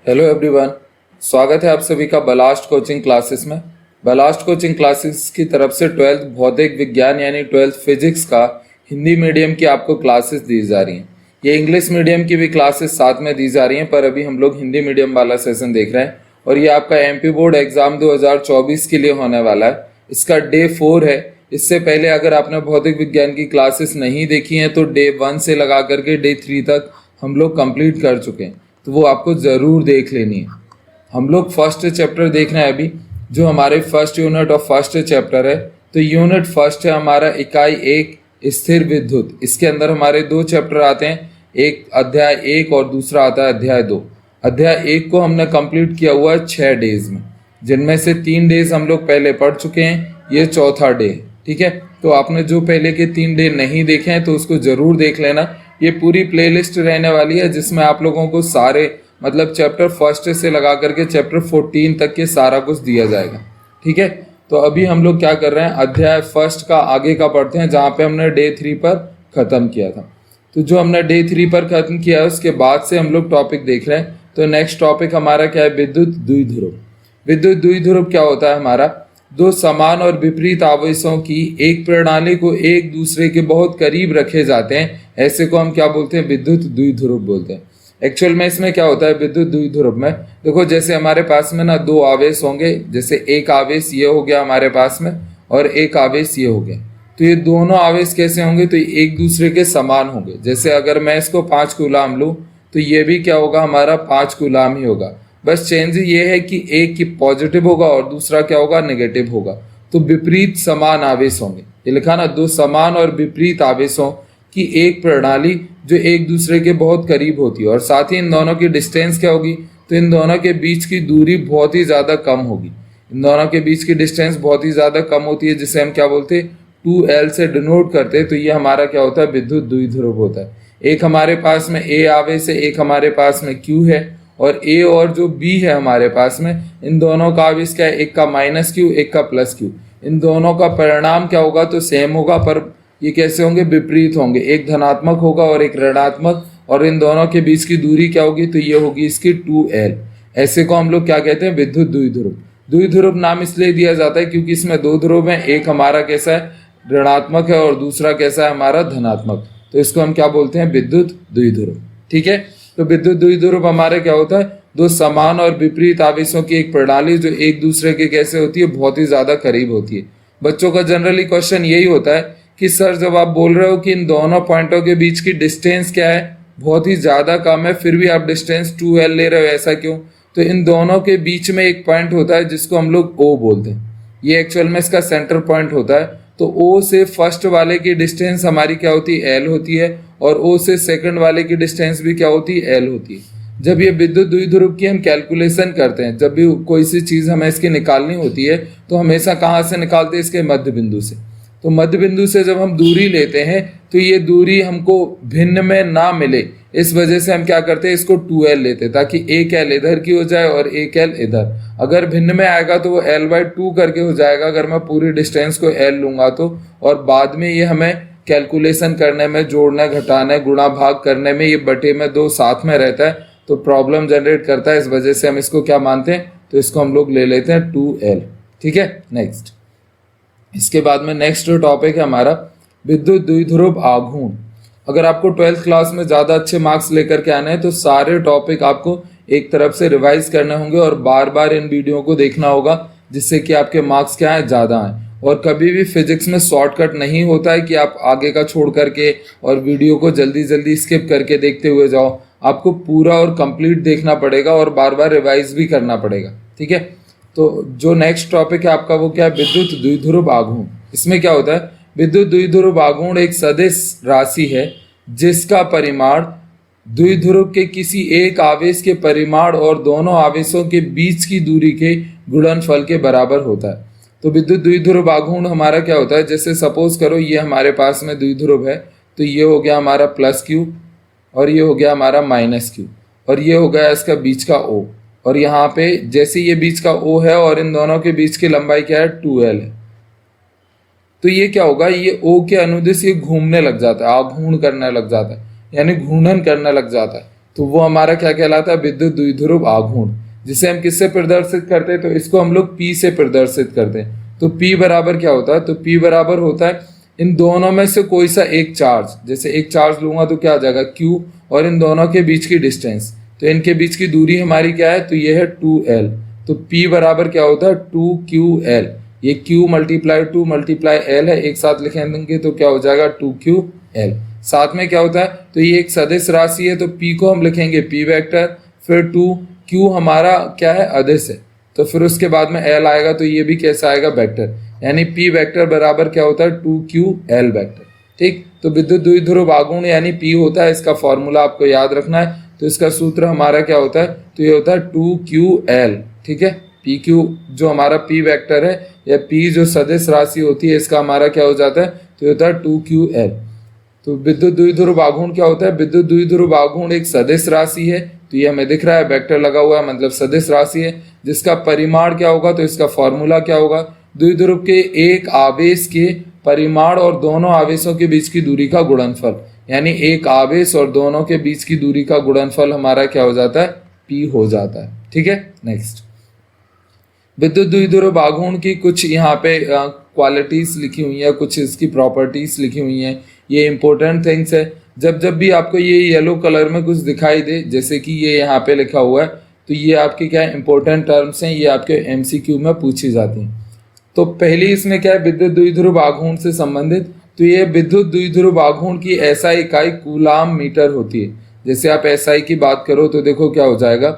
Hello everyone, स्वागत है आप सभी का बलास्ट कोचिंग क्लासेस में। बलास्ट कोचिंग क्लासेस की तरफ से 12th भौतिक विज्ञान यानी 12th फिजिक्स का हिंदी मीडियम की आपको क्लासेस दी जा रही हैं। ये इंग्लिश मीडियम की भी क्लासेस साथ में दी जा रही हैं, पर अभी हम लोग हिंदी मीडियम वाला सेशन देख रहे हैं और ये आपका एमपी बोर्ड एग्जाम 2024 के लिए होने वाला है। इसका डे 4 है। इससे पहले अगर आपने भौतिक विज्ञान की क्लासेस नहीं देखी हैं तो डे 1 से लगा करके डे 3 तक हम लोग कंप्लीट कर चुके हैं, तो वो आपको ज़रूर देख लेनी है। हम लोग फर्स्ट चैप्टर देख रहे हैं अभी, जो हमारे first unit of first chapter है। तो यूनिट फर्स्ट है हमारा इकाई 1 स्थिर विद्युत। इसके अंदर हमारे 2 चैप्टर आते हैं, एक अध्याय 1 और दूसरा आता है अध्याय 2। अध्याय 1 को हमने कंप्लीट किया हुआ है 6 डेज में, जिनमें से 3 डेज हम लोग पहले पढ़ चुके हैं, ये चौथा डे है। ठीक है, तो आपने जो पहले के 3 डे नहीं देखे हैं तो उसको ज़रूर देख लेना। ये पूरी प्लेलिस्ट रहने वाली है जिसमें आप लोगों को सारे मतलब चैप्टर फर्स्ट से लगा करके चैप्टर 14 तक के सारा कुछ दिया जाएगा। ठीक है, तो अभी हम लोग क्या कर रहे हैं, अध्याय फर्स्ट का आगे का पढ़ते हैं, जहाँ पे हमने डे 3 पर ख़त्म किया था। तो जो हमने डे 3 पर ख़त्म किया है उसके बाद से हम लोग टॉपिक देख रहे हैं। तो नेक्स्ट टॉपिक हमारा क्या है, विद्युत द्विध्रुव। विद्युत द्विध्रुव क्या होता है हमारा, दो समान और विपरीत आवेशों की एक प्रणाली को एक दूसरे के बहुत करीब रखे जाते हैं, ऐसे को हम क्या बोलते हैं, विद्युत द्विध्रुव बोलते हैं। एक्चुअल में इसमें क्या होता है विद्युत द्विध्रुव में, देखो जैसे हमारे पास में ना 2 आवेश होंगे, जैसे एक आवेश ये हो गया हमारे पास में और एक आवेश ये हो गया। तो ये दोनों आवेश कैसे होंगे, तो ये एक दूसरे के समान होंगे। जैसे अगर मैं इसको 5 कूलाम लूँ तो ये भी क्या होगा, हमारा 5 कूलाम ही होगा। बस चेंज ये है कि एक की पॉजिटिव होगा और दूसरा क्या होगा, नेगेटिव होगा। तो विपरीत समान आवेश होंगे, ये लिखा ना, 2 समान और विपरीत आवेशों की एक प्रणाली जो एक दूसरे के बहुत करीब होती है, और साथ ही इन दोनों की डिस्टेंस क्या होगी, तो इन दोनों के बीच की दूरी बहुत ही ज़्यादा कम होगी। इन दोनों के बीच की डिस्टेंस बहुत ही ज़्यादा कम होती है, जिसे हम क्या बोलते हैं, 2L से डिनोट करते हैं। तो ये हमारा क्या होता है, विद्युत द्विध्रुव होता है। एक हमारे पास में A आवेश है, एक हमारे पास में Q है, और A और जो B है हमारे पास में, इन दोनों का आवेश क्या है, एक का -Q एक का +Q। इन दोनों का परिणाम क्या होगा, तो सेम होगा, पर ये कैसे होंगे, विपरीत होंगे। एक धनात्मक होगा और एक ऋणात्मक, और इन दोनों के बीच की दूरी क्या होगी, तो ये होगी इसकी 2L। ऐसे को हम लोग क्या कहते हैं, विद्युत द्विध्रुव। द्विध्रुव नाम इसलिए दिया जाता है क्योंकि इसमें 2 ध्रुव हैं, एक हमारा कैसा है, ऋणात्मक है, और दूसरा कैसा है, हमारा धनात्मक। तो इसको हम क्या बोलते हैं, विद्युत द्विध्रुव। ठीक है, तो विद्युत द्विध्रुव हमारे क्या होता है, 2 समान और विपरीत आवेशों की एक प्रणाली जो एक दूसरे के कैसे होती है, बहुत ही ज्यादा करीब होती है। बच्चों का जनरली क्वेश्चन यही होता है कि सर जब आप बोल रहे हो कि इन दोनों पॉइंटों के बीच की डिस्टेंस क्या है, बहुत ही ज्यादा कम है, फिर भी आप डिस्टेंस 2L ले रहे हो, ऐसा क्यों। तो इन दोनों के बीच में एक पॉइंट होता है जिसको हम लोग O बोलते हैं। ये एक्चुअल में इसका सेंटर पॉइंट होता है। तो O से फर्स्ट वाले की डिस्टेंस हमारी क्या होती है, L होती है, और O से सेकंड वाले की डिस्टेंस भी क्या होती है, L होती है। जब ये विद्युत द्विध्रुव की हम कैलकुलेशन करते हैं, जब भी कोई सी चीज़ हमें इसकी निकालनी होती है, तो हमेशा कहाँ से निकालते हैं, इसके मध्य बिंदु से। तो मध्य बिंदु से जब हम दूरी लेते हैं तो ये दूरी हमको भिन्न में ना मिले, इस वजह से हम क्या करते हैं, इसको 2L लेते हैं, ताकि एक L इधर की हो जाए और एक L इधर। अगर भिन्न में आएगा तो वो L/2 करके हो जाएगा, अगर मैं पूरी डिस्टेंस को L लूंगा तो। और बाद में ये हमें कैलकुलेशन करने में, जोड़ने घटाने गुणा भाग करने में, ये बटे में 2 साथ में रहता है, तो प्रॉब्लम जनरेट करता है। इस वजह से हम इसको क्या मानते हैं, तो इसको हम लोग ले लेते हैं 2L। ठीक है, नेक्स्ट। इसके बाद में नेक्स्ट टॉपिक है हमारा विद्युत द्विध्रुव आघूर्ण। अगर आपको 12th क्लास में ज़्यादा अच्छे मार्क्स लेकर के आने हैं तो सारे टॉपिक आपको एक तरफ से रिवाइज करने होंगे और बार बार इन वीडियो को देखना होगा, जिससे कि आपके मार्क्स क्या है, ज़्यादा आए। और कभी भी फिजिक्स में शॉर्टकट नहीं होता है कि आप आगे का छोड़ करके और वीडियो को जल्दी जल्दी स्किप करके देखते हुए जाओ। आपको पूरा और कंप्लीट देखना पड़ेगा और बार बार रिवाइज भी करना पड़ेगा। ठीक है, तो जो नेक्स्ट टॉपिक है आपका वो क्या है, विद्युत द्विध्रुव आघूर्ण। इसमें क्या होता है, विद्युत द्विध्रुव आघूर्ण एक सदिश राशि है जिसका परिमाण द्विध्रुव के किसी एक आवेश के परिमाण और दोनों आवेशों के बीच की दूरी के गुणनफल के बराबर होता है। तो विद्युत द्विध्रुव आघूर्ण हमारा क्या होता है, जैसे सपोज करो ये हमारे पास में द्विध्रुव है, तो ये हो गया हमारा +Q और ये हो गया हमारा -Q, और ये हो गया इसका बीच का O। और यहाँ पे जैसे ये बीच का O है और इन दोनों के बीच की लंबाई क्या है, 2L है, तो ये क्या होगा, ये O के अनुदिश ये घूमने लग जाता है, आघूर्ण करने लग जाता है, यानी घूर्णन करने लग जाता है। तो वो हमारा क्या कहलाता है, विद्युत द्विध्रुव आघूर्ण, जिसे हम किससे प्रदर्शित करते हैं, तो इसको हम लोग P से प्रदर्शित करते हैं। तो P बराबर क्या होता है, तो P बराबर होता है इन दोनों में से कोई सा एक चार्ज, जैसे एक चार्ज लूंगा तो क्या आ जाएगा Q, और इन दोनों के बीच की डिस्टेंस, तो इनके बीच की दूरी हमारी क्या है, तो ये है 2L। तो P बराबर क्या होता है 2QL, ये Q मल्टीप्लाई 2 मल्टीप्लाई L है, एक साथ लिखेंगे तो क्या हो जाएगा 2QL। साथ में क्या होता है, तो ये एक सदिश राशि है, तो P को हम लिखेंगे P वेक्टर, फिर 2Q हमारा क्या है, अदिश है, तो फिर उसके बाद में L आएगा, तो ये भी कैसा आएगा, वेक्टर, यानी P वेक्टर बराबर क्या होता है 2QL वेक्टर। ठीक, तो विद्युत द्विध्रुव आघूर्ण यानी P होता है, इसका फॉर्मूला आपको याद रखना है। तो इसका सूत्र हमारा क्या होता है, तो ये होता है 2QL। ठीक है, PQ जो हमारा P वेक्टर है या P जो सदिश राशि होती है, इसका हमारा क्या हो जाता है, तो ये होता है 2QL। तो विद्युत द्विध्रुव आघूर्ण क्या होता है, विद्युत द्विध्रुव आघूर्ण एक सदिश राशि है, तो ये हमें दिख रहा है वेक्टर लगा हुआ है, मतलब सदिश राशि है, जिसका परिमाण क्या होगा, तो इसका फॉर्मूला क्या होगा, द्विध्रुव के एक आवेश के परिमाण और दोनों आवेशों के बीच की दूरी का गुणनफल, यानी एक आवेश और दोनों के बीच की दूरी का गुणनफल हमारा क्या हो जाता है, P हो जाता है। ठीक है, नेक्स्ट, विद्युत द्विध्रुव आघूर्ण की कुछ यहाँ पे क्वालिटीज लिखी हुई है, कुछ इसकी प्रॉपर्टीज लिखी हुई हैं, ये इंपॉर्टेंट थिंग्स है। जब जब भी आपको ये येलो कलर में कुछ दिखाई दे, जैसे कि ये यहाँ पे लिखा हुआ है, तो ये आपके क्या है, इंपॉर्टेंट टर्म्स हैं, ये आपके MCQ में पूछी जाती हैं। तो पहली इसमें क्या है, विद्युत द्विध्रुव आघूर्ण से संबंधित, तो ये विद्युत द्विध्रुव आघूर्ण की SI इकाई कूलाम मीटर होती है। जैसे आप SI की बात करो तो देखो क्या हो जाएगा,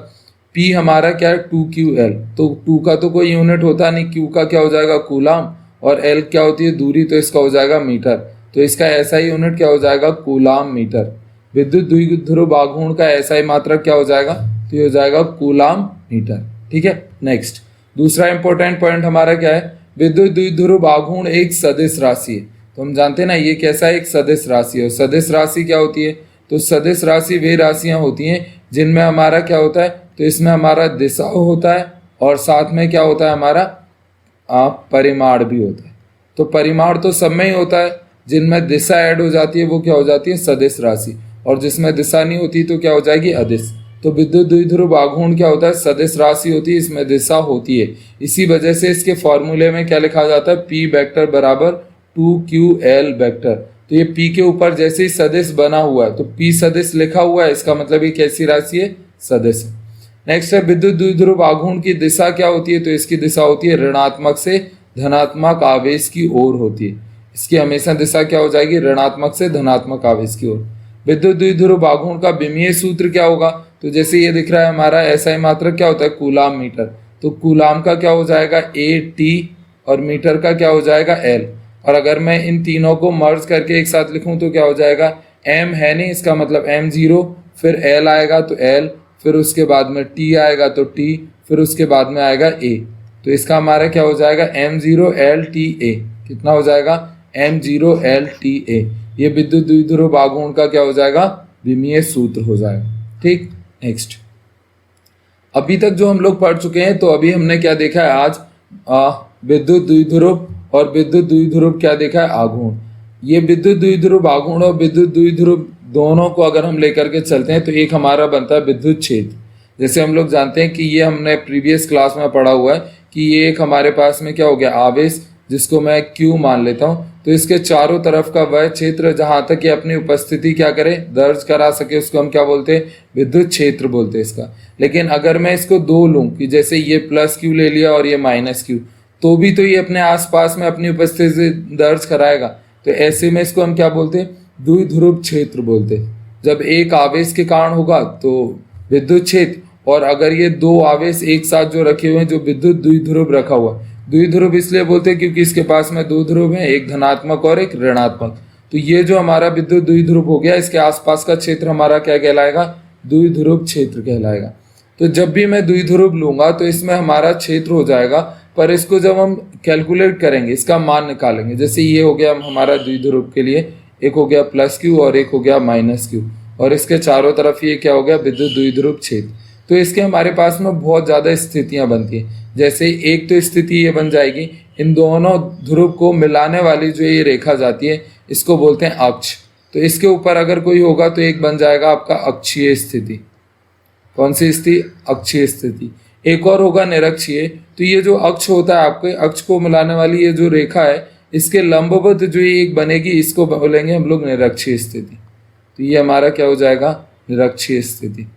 P हमारा क्या है 2QL, तो 2 का तो कोई यूनिट होता नहीं, Q का क्या हो जाएगा कूलाम, और L क्या होती है दूरी, तो इसका हो जाएगा मीटर, तो इसका SI यूनिट क्या हो जाएगा कूलाम मीटर। विद्युत द्विध्रुव आघूर्ण का SI मात्रक क्या हो जाएगा, तो ये हो जाएगा कूलाम मीटर। ठीक है, नेक्स्ट, दूसरा इंपॉर्टेंट पॉइंट हमारा क्या है, विद्युत द्विध्रुव आघूर्ण एक सदिश राशि है। तो हम जानते हैं ना ये कैसा है, एक सदिश राशि है। सदिश राशि क्या होती है, तो सदिश राशि वे राशियां होती हैं जिनमें हमारा क्या होता है, तो इसमें हमारा दिशा होता है और साथ में क्या होता है हमारा परिमाण भी होता है। तो परिमाण तो सब में ही होता है, जिनमें दिशा ऐड हो जाती है वो क्या हो जाती है सदिश राशि, और जिसमें दिशा नहीं होती तो क्या हो जाएगी अदिश। तो विद्युत द्विध्रुव आघूर्ण क्या होता है, सदिश राशि होती है, इसमें दिशा होती है। इसी वजह से इसके फॉर्मूले में क्या लिखा जाता है, P वेक्टर बराबर 2QL वेक्टर। तो ये P के ऊपर जैसे ही सदिश बना हुआ है तो P सदिश लिखा हुआ है, इसका मतलब ये कैसी राशि है, सदिश है। नेक्स्ट है विद्युत द्विध्रुव आघूर्ण की दिशा क्या होती है, तो इसकी दिशा होती है ऋणात्मक से धनात्मक आवेश की ओर होती है। इसकी हमेशा दिशा क्या हो जाएगी, ऋणात्मक से धनात्मक आवेश की ओर। विद्युत द्विध्रुव आघूर्ण का विमीय सूत्र क्या होगा, तो जैसे ये दिख रहा है हमारा SI मात्रक क्या होता है कूलाम मीटर, तो कूलाम का क्या हो जाएगा AT और मीटर का क्या हो जाएगा L। और अगर मैं इन तीनों को मर्ज करके एक साथ लिखूं तो क्या हो जाएगा, M है नहीं, इसका मतलब M0, फिर L आएगा तो L, फिर उसके बाद में T आएगा तो T, फिर उसके बाद में आएगा A। तो इसका हमारा क्या हो जाएगा M0LTA, कितना हो जाएगा M0LTA। ये विद्युत द्विध्रुव आघूर्ण का क्या हो जाएगा, विमीय सूत्र हो जाएगा। ठीक, नेक्स्ट, अभी तक जो हम लोग पढ़ चुके हैं, तो अभी हमने क्या देखा है आज, विद्युत द्विध्रुव और विद्युत द्विध्रुव क्या देखा है, आघूर्ण। ये विद्युत द्विध्रुव आघूर्ण और विद्युत द्विध्रुव दोनों को अगर हम लेकर के चलते हैं तो एक हमारा बनता है विद्युत क्षेत्र। जैसे हम लोग जानते हैं कि ये हमने प्रीवियस क्लास में पढ़ा हुआ है कि ये एक हमारे पास में क्या हो गया, आवेश, जिसको मैं Q मान लेता हूँ, तो इसके चारों तरफ का वह क्षेत्र जहां तक ये अपनी उपस्थिति क्या करे, दर्ज करा सके, उसको हम क्या बोलते हैं, विद्युत क्षेत्र बोलते हैं इसका। लेकिन अगर मैं इसको दो लूं कि जैसे ये +Q ले लिया और ये -Q, तो भी तो ये अपने आसपास में अपनी उपस्थिति दर्ज कराएगा। तो ऐसे में इसको हम क्या बोलते हैं, द्विध्रुव क्षेत्र बोलते हैं। जब एक आवेश के कारण होगा तो विद्युत क्षेत्र, और अगर ये दो आवेश एक साथ जो रखे हुए हैं, जो विद्युत द्विध्रुव रखा हुआ, द्विध्रुव इसलिए बोलते हैं क्योंकि इसके पास में दो ध्रुव हैं, एक धनात्मक और एक ऋणात्मक। तो ये जो हमारा विद्युत द्विध्रुव हो गया, इसके आसपास का क्षेत्र हमारा क्या कहलाएगा, द्विध्रुव क्षेत्र कहलाएगा। तो जब भी मैं द्विध्रुव लूंगा तो इसमें हमारा क्षेत्र हो जाएगा, पर इसको जब हम कैलकुलेट करेंगे, इसका मान निकालेंगे, जैसे ये हो गया हमारा द्विध्रुव के लिए, एक हो गया +Q और एक हो गया -Q, और इसके चारों तरफ ये क्या हो गया, विद्युत द्विध्रुव क्षेत्र। तो इसके हमारे पास में बहुत ज़्यादा स्थितियां बनती हैं। जैसे एक तो स्थिति ये बन जाएगी, इन दोनों ध्रुव को मिलाने वाली जो ये रेखा जाती है, इसको बोलते हैं अक्ष। तो इसके ऊपर अगर कोई होगा तो एक बन जाएगा आपका अक्षीय स्थिति। कौन सी स्थिति? अक्षीय स्थिति। एक और होगा निरक्षीय। तो ये जो अक्ष होता है, आपके अक्ष को मिलाने वाली ये जो रेखा है, इसके लंबवत जो ये एक बनेगी, इसको बोलेंगे हम लोग निरक्षीय स्थिति। तो ये हमारा क्या हो जाएगा? निरक्षीय स्थिति।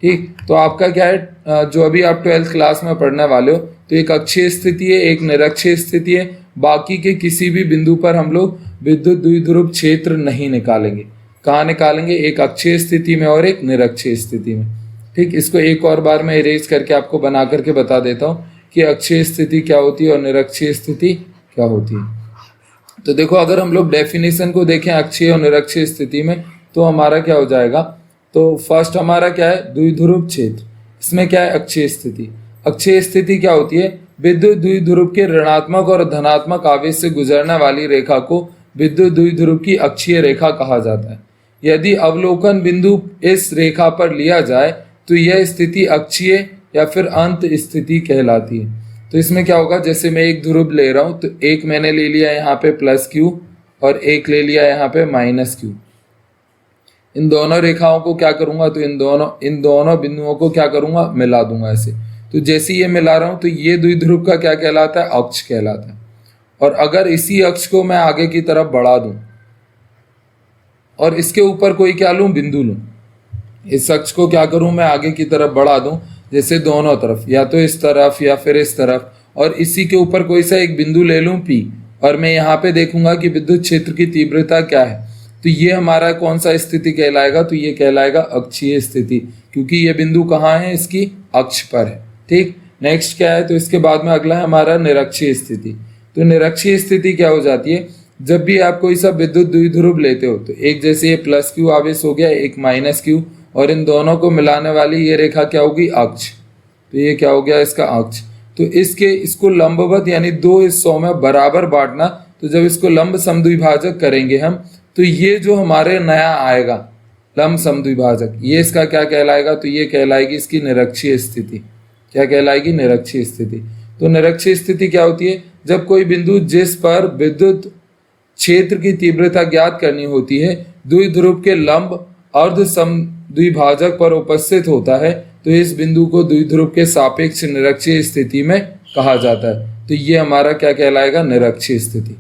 ठीक, तो आपका क्या है, जो अभी आप 12th क्लास में पढ़ने वाले हो, तो एक अक्षीय स्थिति है, एक निरक्षीय स्थिति है। बाकी के किसी भी बिंदु पर हम लोग विद्युत द्विध्रुव क्षेत्र नहीं निकालेंगे। कहाँ निकालेंगे? एक अक्षीय स्थिति में और एक निरक्षीय स्थिति में। ठीक, इसको एक और बार मैं इरेज करके आपको बना करके बता देता हूँ कि अक्षीय स्थिति क्या होती है और निरक्षीय स्थिति क्या होती है। तो देखो, अगर हम लोग डेफिनेशन को देखें अक्षीय और निरक्षीय स्थिति में, तो हमारा क्या हो जाएगा? तो फर्स्ट हमारा क्या है? द्विध्रुव क्षेत्र। इसमें क्या है? अक्षीय स्थिति। अक्षीय स्थिति क्या होती है? विद्युत द्विध्रुव के ऋणात्मक और धनात्मक आवेश से गुजरने वाली रेखा को विद्युत द्विध्रुव की अक्षीय रेखा कहा जाता है। यदि अवलोकन बिंदु इस रेखा पर लिया जाए तो यह स्थिति अक्षीय या फिर अंत स्थिति कहलाती है। तो इसमें क्या होगा? जैसे मैं एक ध्रुव ले रहा हूँ, तो एक मैंने ले लिया यहाँ पे प्लस क्यू और एक ले लिया यहाँ पे माइनस क्यू। इन दोनों रेखाओं को क्या करूंगा? तो इन दोनों बिंदुओं को क्या करूंगा? मिला दूंगा ऐसे। तो जैसे ये मिला रहा हूं, तो ये द्विध्रुव का क्या कहलाता है? अक्ष कहलाता है। और अगर इसी अक्ष को मैं आगे की तरफ बढ़ा दूं और इसके ऊपर कोई क्या लूं? बिंदु लूं। इस अक्ष को क्या करूं? मैं आगे की तरफ बढ़ा दूं, जैसे दोनों तरफ, या तो इस तरफ या फिर इस तरफ, और इसी के ऊपर कोई सा एक बिंदु ले लूं P, और मैं यहाँ पे देखूंगा कि विद्युत क्षेत्र की तीव्रता क्या है। तो ये हमारा कौन सा स्थिति कहलाएगा? तो ये कहलाएगा अक्षीय स्थिति, क्योंकि ये बिंदु कहाँ है? इसकी अक्ष पर है। ठीक, नेक्स्ट क्या है? तो इसके बाद में अगला है हमारा निरक्षीय स्थिति। तो निरक्षीय स्थिति क्या हो जाती है? जब भी आप कोई सा विद्युत द्विध्रुव लेते हो, तो एक जैसे ये प्लस क्यू आवेश हो गया, एक माइनस क्यू, और इन दोनों को मिलाने वाली ये रेखा क्या होगी? अक्ष। तो ये क्या हो गया? इसका अक्ष। तो इसको लंबवत यानी दो हिस्सों में बराबर बांटना। तो जब इसको लंब समद्विभाजक करेंगे हम, तो ये जो हमारे नया आएगा लंब समद्विभाजक, ये इसका क्या कहलाएगा? तो ये कहलाएगी इसकी निरक्षीय स्थिति। क्या कहलाएगी? निरक्षीय स्थिति। तो निरक्षीय स्थिति क्या होती है? जब कोई बिंदु जिस पर विद्युत क्षेत्र की तीव्रता ज्ञात करनी होती है द्विध्रुव के लंब अर्ध समद्विभाजक पर उपस्थित होता है, तो इस बिंदु को द्विध्रुव के सापेक्ष निरक्षीय स्थिति में कहा जाता है। तो ये हमारा क्या कहलाएगा? निरक्षीय स्थिति।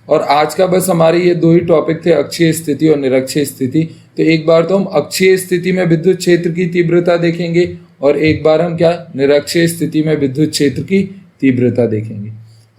और आज का बस हमारे ये दो ही टॉपिक थे, अक्षीय स्थिति और निरक्षीय स्थिति। तो एक बार तो हम अक्षीय स्थिति में विद्युत क्षेत्र की तीव्रता देखेंगे, और एक बार हम क्या? निरक्षीय स्थिति में विद्युत क्षेत्र की तीव्रता देखेंगे।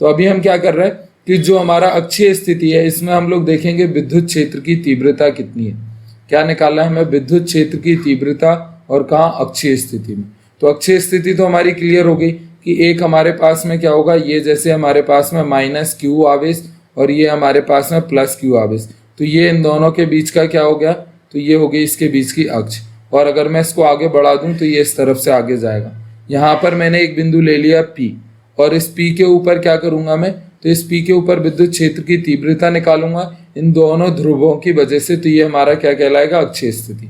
तो अभी हम क्या कर रहे हैं कि जो हमारा अक्षीय स्थिति है, इसमें हम लोग देखेंगे विद्युत क्षेत्र की तीव्रता कितनी है। क्या निकालना है हमें? विद्युत क्षेत्र की तीव्रता, और कहाँ? अक्षीय स्थिति में। तो अक्षीय स्थिति तो हमारी क्लियर हो गई कि एक हमारे पास में क्या होगा? ये जैसे हमारे पास में माइनस क्यू आवेश और ये हमारे पास में प्लस क्यू आवेश, तो ये इन दोनों के बीच का क्या हो गया? तो ये हो गई इसके बीच की अक्ष। और अगर मैं इसको आगे बढ़ा दूं तो ये इस तरफ से आगे जाएगा। यहाँ पर मैंने एक बिंदु ले लिया P, और इस P के ऊपर क्या करूंगा मैं? तो इस P के ऊपर विद्युत क्षेत्र की तीव्रता निकालूंगा इन दोनों ध्रुवों की वजह से। तो ये हमारा क्या कहलाएगा? अक्षीय स्थिति।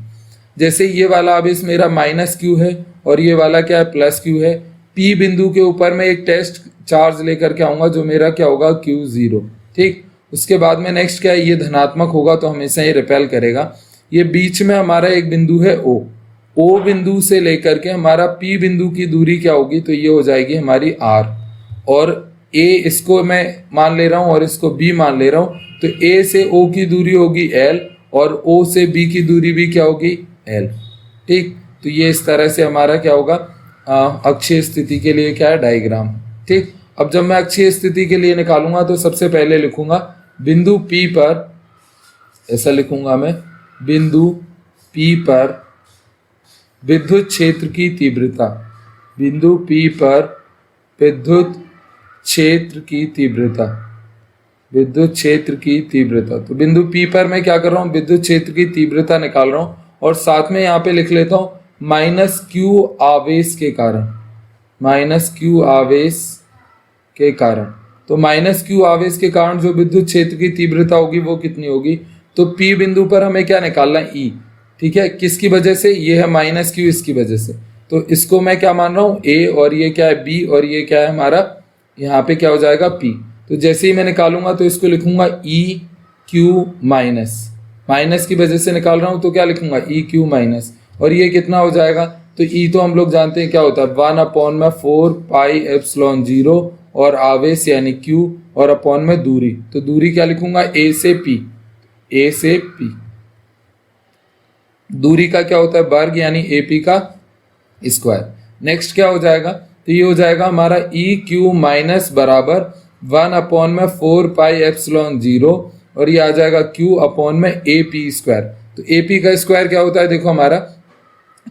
जैसे ये वाला आवेश मेरा माइनस क्यू है और ये वाला क्या है? प्लस क्यू है। P बिंदु के ऊपर मैं एक टेस्ट चार्ज लेकर के आऊंगा, जो मेरा क्या होगा? Q0। ठीक, उसके बाद में नेक्स्ट क्या है? ये धनात्मक होगा तो हमेशा ये रिपेल करेगा। ये बीच में हमारा एक बिंदु है O बिंदु से लेकर के हमारा P बिंदु की दूरी क्या होगी? तो ये हो जाएगी हमारी R, और A इसको मैं मान ले रहा हूँ और इसको B मान ले रहा हूँ। तो A से O की दूरी होगी L, और O से B की दूरी भी क्या होगी? L। ठीक, तो ये इस तरह से हमारा क्या होगा? अक्षीय स्थिति के लिए क्या है? डायग्राम। ठीक, अब जब मैं अक्षीय स्थिति के लिए निकालूंगा तो सबसे पहले लिखूंगा बिंदु P पर, ऐसा लिखूंगा मैं, बिंदु P पर विद्युत क्षेत्र की तीव्रता। बिंदु P पर विद्युत क्षेत्र की तीव्रता। विद्युत क्षेत्र की तीव्रता। तो बिंदु P पर मैं क्या कर रहा हूँ? विद्युत क्षेत्र की तीव्रता निकाल रहा हूँ, और साथ में यहाँ पे लिख लेता हूँ माइनस क्यू आवेश के कारण। माइनस क्यू आवेश के कारण। तो माइनस क्यू आवेश के कारण जो विद्युत क्षेत्र की तीव्रता होगी वो कितनी होगी? तो P बिंदु पर हमें क्या निकालना है? E। ठीक है, किसकी वजह से? ये है माइनस क्यू, इसकी वजह से। तो इसको मैं क्या मान रहा हूँ? A, और ये क्या है? B, और ये क्या है हमारा? यहाँ पे क्या हो जाएगा? P। तो जैसे ही मैं निकालूंगा तो इसको लिखूंगा EQ माइनस, माइनस की वजह से निकाल रहा हूँ तो क्या लिखूंगा? EQ माइनस, और ये कितना हो जाएगा? तो ई तो हम लोग जानते हैं क्या होता है, 1/4 पाई एप्सिलॉन 0 और आवेश यानी क्यू और अपॉन में दूरी, तो दूरी क्या लिखूंगा, ए से पी, ए से पी। दूरी का क्या होता है, वर्ग यानी ए पी का स्क्वायर। नेक्स्ट क्या हो जाएगा, तो ये हो जाएगा हमारा ई क्यू माइनस बराबर 1/4 पाई एप्सिलॉन 0 और ये आ जाएगा क्यू अपॉन में ए पी स्क्वायर। तो ए पी का स्क्वायर क्या होता है, देखो हमारा,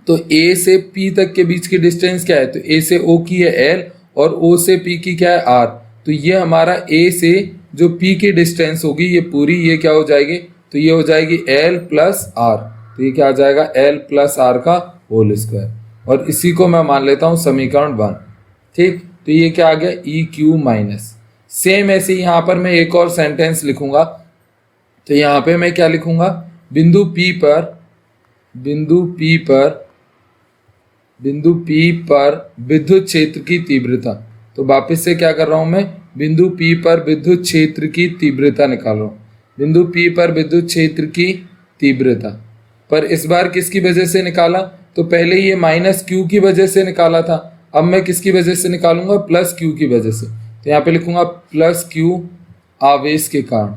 तो ए से पी तक के बीच की डिस्टेंस क्या है, तो ए से ओ की है एल और ओ से पी की क्या है आर। तो ये हमारा ए से जो पी की डिस्टेंस होगी ये पूरी, ये क्या हो जाएगी, तो ये हो जाएगी एल प्लस आर। तो ये क्या आ जाएगा, एल प्लस आर का होल स्क्वायर, और इसी को मैं मान लेता हूं समीकरण 1। ठीक, तो ये क्या आ गया, ई क्यू माइनस। सेम ऐसे ही यहाँ पर मैं एक और सेंटेंस लिखूंगा, तो यहाँ पे मैं क्या लिखूंगा, बिंदु P पर विद्युत क्षेत्र की तीव्रता। तो वापस से क्या कर रहा हूं मैं, बिंदु P पर विद्युत क्षेत्र की तीव्रता निकाल रहा हूं, बिंदु P पर विद्युत क्षेत्र की तीव्रता। पर इस बार किसकी वजह से निकाला, तो पहले ये माइनस क्यू की वजह से निकाला था, अब मैं किसकी वजह से निकालूंगा, प्लस क्यू की वजह से। तो यहाँ पे लिखूंगा प्लस क्यू आवेश के कारण।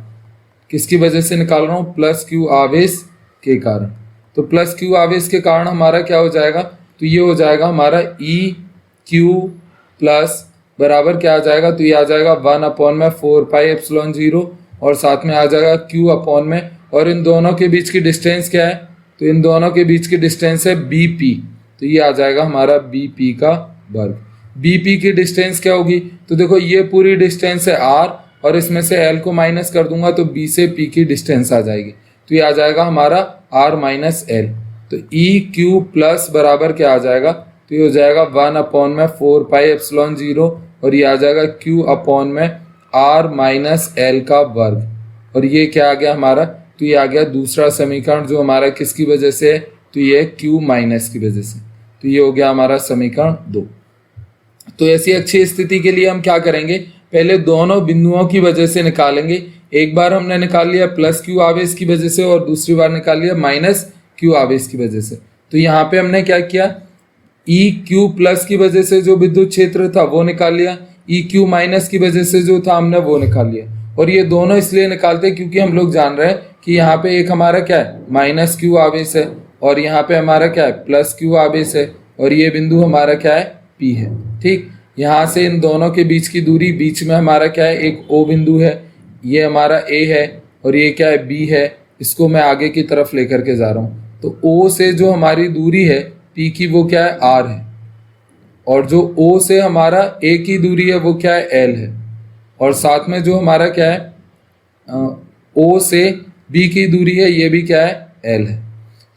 किसकी वजह से निकाल रहा हूँ, प्लस क्यू आवेश के कारण। तो प्लस क्यू आवेश के कारण हमारा क्या हो जाएगा, तो ये हो जाएगा हमारा ई क्यू प्लस बराबर क्या आ जाएगा, तो ये आ जाएगा 1/4 पाई एप्सिलॉन 0 और साथ में आ जाएगा क्यू अपॉन में, और इन दोनों के बीच की डिस्टेंस क्या है, तो इन दोनों के बीच की डिस्टेंस है बी पी। तो ये आ जाएगा हमारा बी पी का वर्ग। बी पी की डिस्टेंस क्या होगी, तो देखो ये पूरी डिस्टेंस है आर और इसमें से एल को माइनस कर दूंगा तो बी से पी की डिस्टेंस आ जाएगी, तो ये आ जाएगा हमारा आर माइनस एल। तो ई क्यू प्लस बराबर क्या आ जाएगा, तो ये हो जाएगा 1/4 पाई एप्सिलॉन 0 और ये आ जाएगा क्यू अपॉन में आर माइनस एल का वर्ग। और ये क्या आ गया हमारा, तो ये आ गया दूसरा समीकरण जो हमारा किसकी वजह से है, तो ये क्यू माइनस की वजह से। तो ये हो गया हमारा समीकरण 2। तो ऐसी अच्छी स्थिति के लिए हम क्या करेंगे, पहले दोनों बिंदुओं की वजह से निकालेंगे। एक बार हमने निकाल लिया प्लस क्यू आवेश की वजह से और दूसरी बार निकाल लिया माइनस क्यू आवेश की वजह से। तो यहाँ पे हमने क्या किया, ई क्यू प्लस की वजह से जो विद्युत क्षेत्र था वो निकाल लिया, ई क्यू माइनस की वजह से जो था हमने वो निकाल लिया। और ये दोनों इसलिए निकालते क्योंकि हम लोग जान रहे हैं कि यहाँ पे एक हमारा क्या है, माइनस क्यू आवेश है और यहाँ पे हमारा क्या है, प्लस क्यू आवेश है, और ये बिंदु हमारा क्या है, पी है। ठीक, यहाँ से इन दोनों के बीच की दूरी, बीच में हमारा क्या है, एक ओ बिंदु है, ये हमारा ए है और ये क्या है, बी है। इसको मैं आगे की तरफ लेकर के जा रहा हूँ। तो ओ से जो हमारी दूरी है पी की वो क्या है, आर है, और जो ओ से हमारा ए की दूरी है वो क्या है, एल है, और साथ में जो हमारा क्या है, ओ से बी की दूरी है ये भी क्या है, एल है।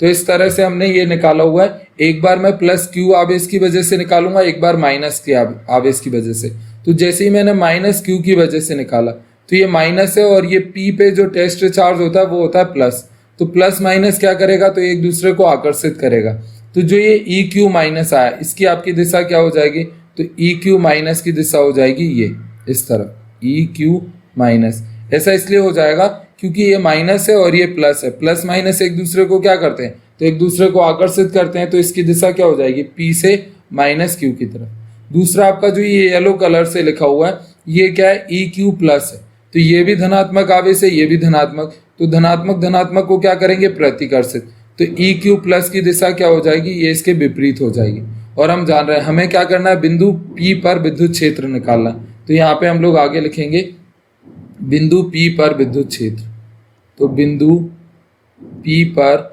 तो इस तरह से हमने ये निकाला हुआ है। एक बार मैं प्लस क्यू आवेश की वजह से निकालूंगा, एक बार माइनस के आवेश की वजह से। तो जैसे ही मैंने माइनस क्यू की वजह से निकाला तो ये माइनस है और ये पी पे जो टेस्ट चार्ज होता है वो होता है प्लस। तो प्लस माइनस क्या करेगा, तो एक दूसरे को आकर्षित करेगा। तो जो ये ई क्यू माइनस आया इसकी आपकी दिशा क्या हो जाएगी, तो ई क्यू माइनस की दिशा हो जाएगी ये इस तरफ, ई क्यू माइनस। ऐसा इसलिए हो जाएगा क्योंकि ये माइनस है और ये प्लस है, प्लस माइनस एक दूसरे को क्या करते हैं, तो एक दूसरे को आकर्षित करते हैं। तो इसकी दिशा क्या हो जाएगी, पी से माइनस क्यू की तरफ। दूसरा आपका जो ये येलो कलर से लिखा हुआ है ये क्या है, ई क्यू प्लस है, तो ये भी धनात्मक आवेश है, ये भी धनात्मक। तो धनात्मक धनात्मक को क्या करेंगे, प्रतिकर्षित। तो ई क्यू प्लस की दिशा क्या हो जाएगी, ये इसके विपरीत हो जाएगी। और हम जान रहे हैं हमें क्या करना है, बिंदु पी पर विद्युत क्षेत्र निकालना। तो यहाँ पे हम लोग आगे लिखेंगे बिंदु पी पर विद्युत क्षेत्र। तो बिंदु पी पर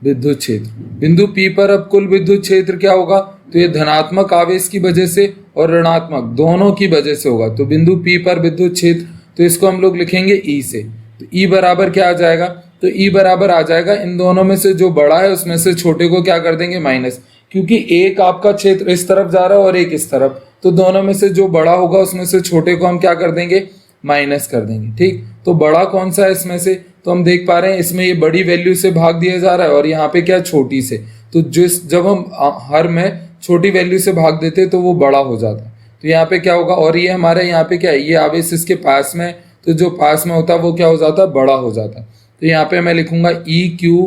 विद्युत क्षेत्र, बिंदु पी पर अब कुल विद्युत क्षेत्र क्या होगा, तो ये धनात्मक आवेश की वजह से और ऋणात्मक दोनों की वजह से होगा। तो बिंदु पी पर विद्युत क्षेत्र, तो इसको हम लोग लिखेंगे ई से। तो ई बराबर क्या आ जाएगा, तो ई बराबर आ जाएगा इन दोनों में से जो बड़ा है उसमें से छोटे को क्या कर देंगे, माइनस। क्योंकि एक आपका क्षेत्र इस तरफ जा रहा है और एक इस तरफ, तो दोनों में से जो बड़ा होगा उसमें से छोटे को हम क्या कर देंगे, माइनस कर देंगे। ठीक, तो बड़ा कौन सा है इसमें से, तो हम देख पा रहे हैं इसमें ये बड़ी वैल्यू से भाग दिया जा रहा है और यहाँ पे क्या छोटी से। तो जब हम हर में छोटी वैल्यू से भाग देते तो वो बड़ा हो जाता। तो यहाँ पे क्या होगा, और ये हमारे यहाँ पे क्या है, ये आवेश इसके पास में, तो जो पास में होता है वो क्या हो जाता है, बड़ा हो जाता है। तो यहाँ पे मैं लिखूंगा ई क्यू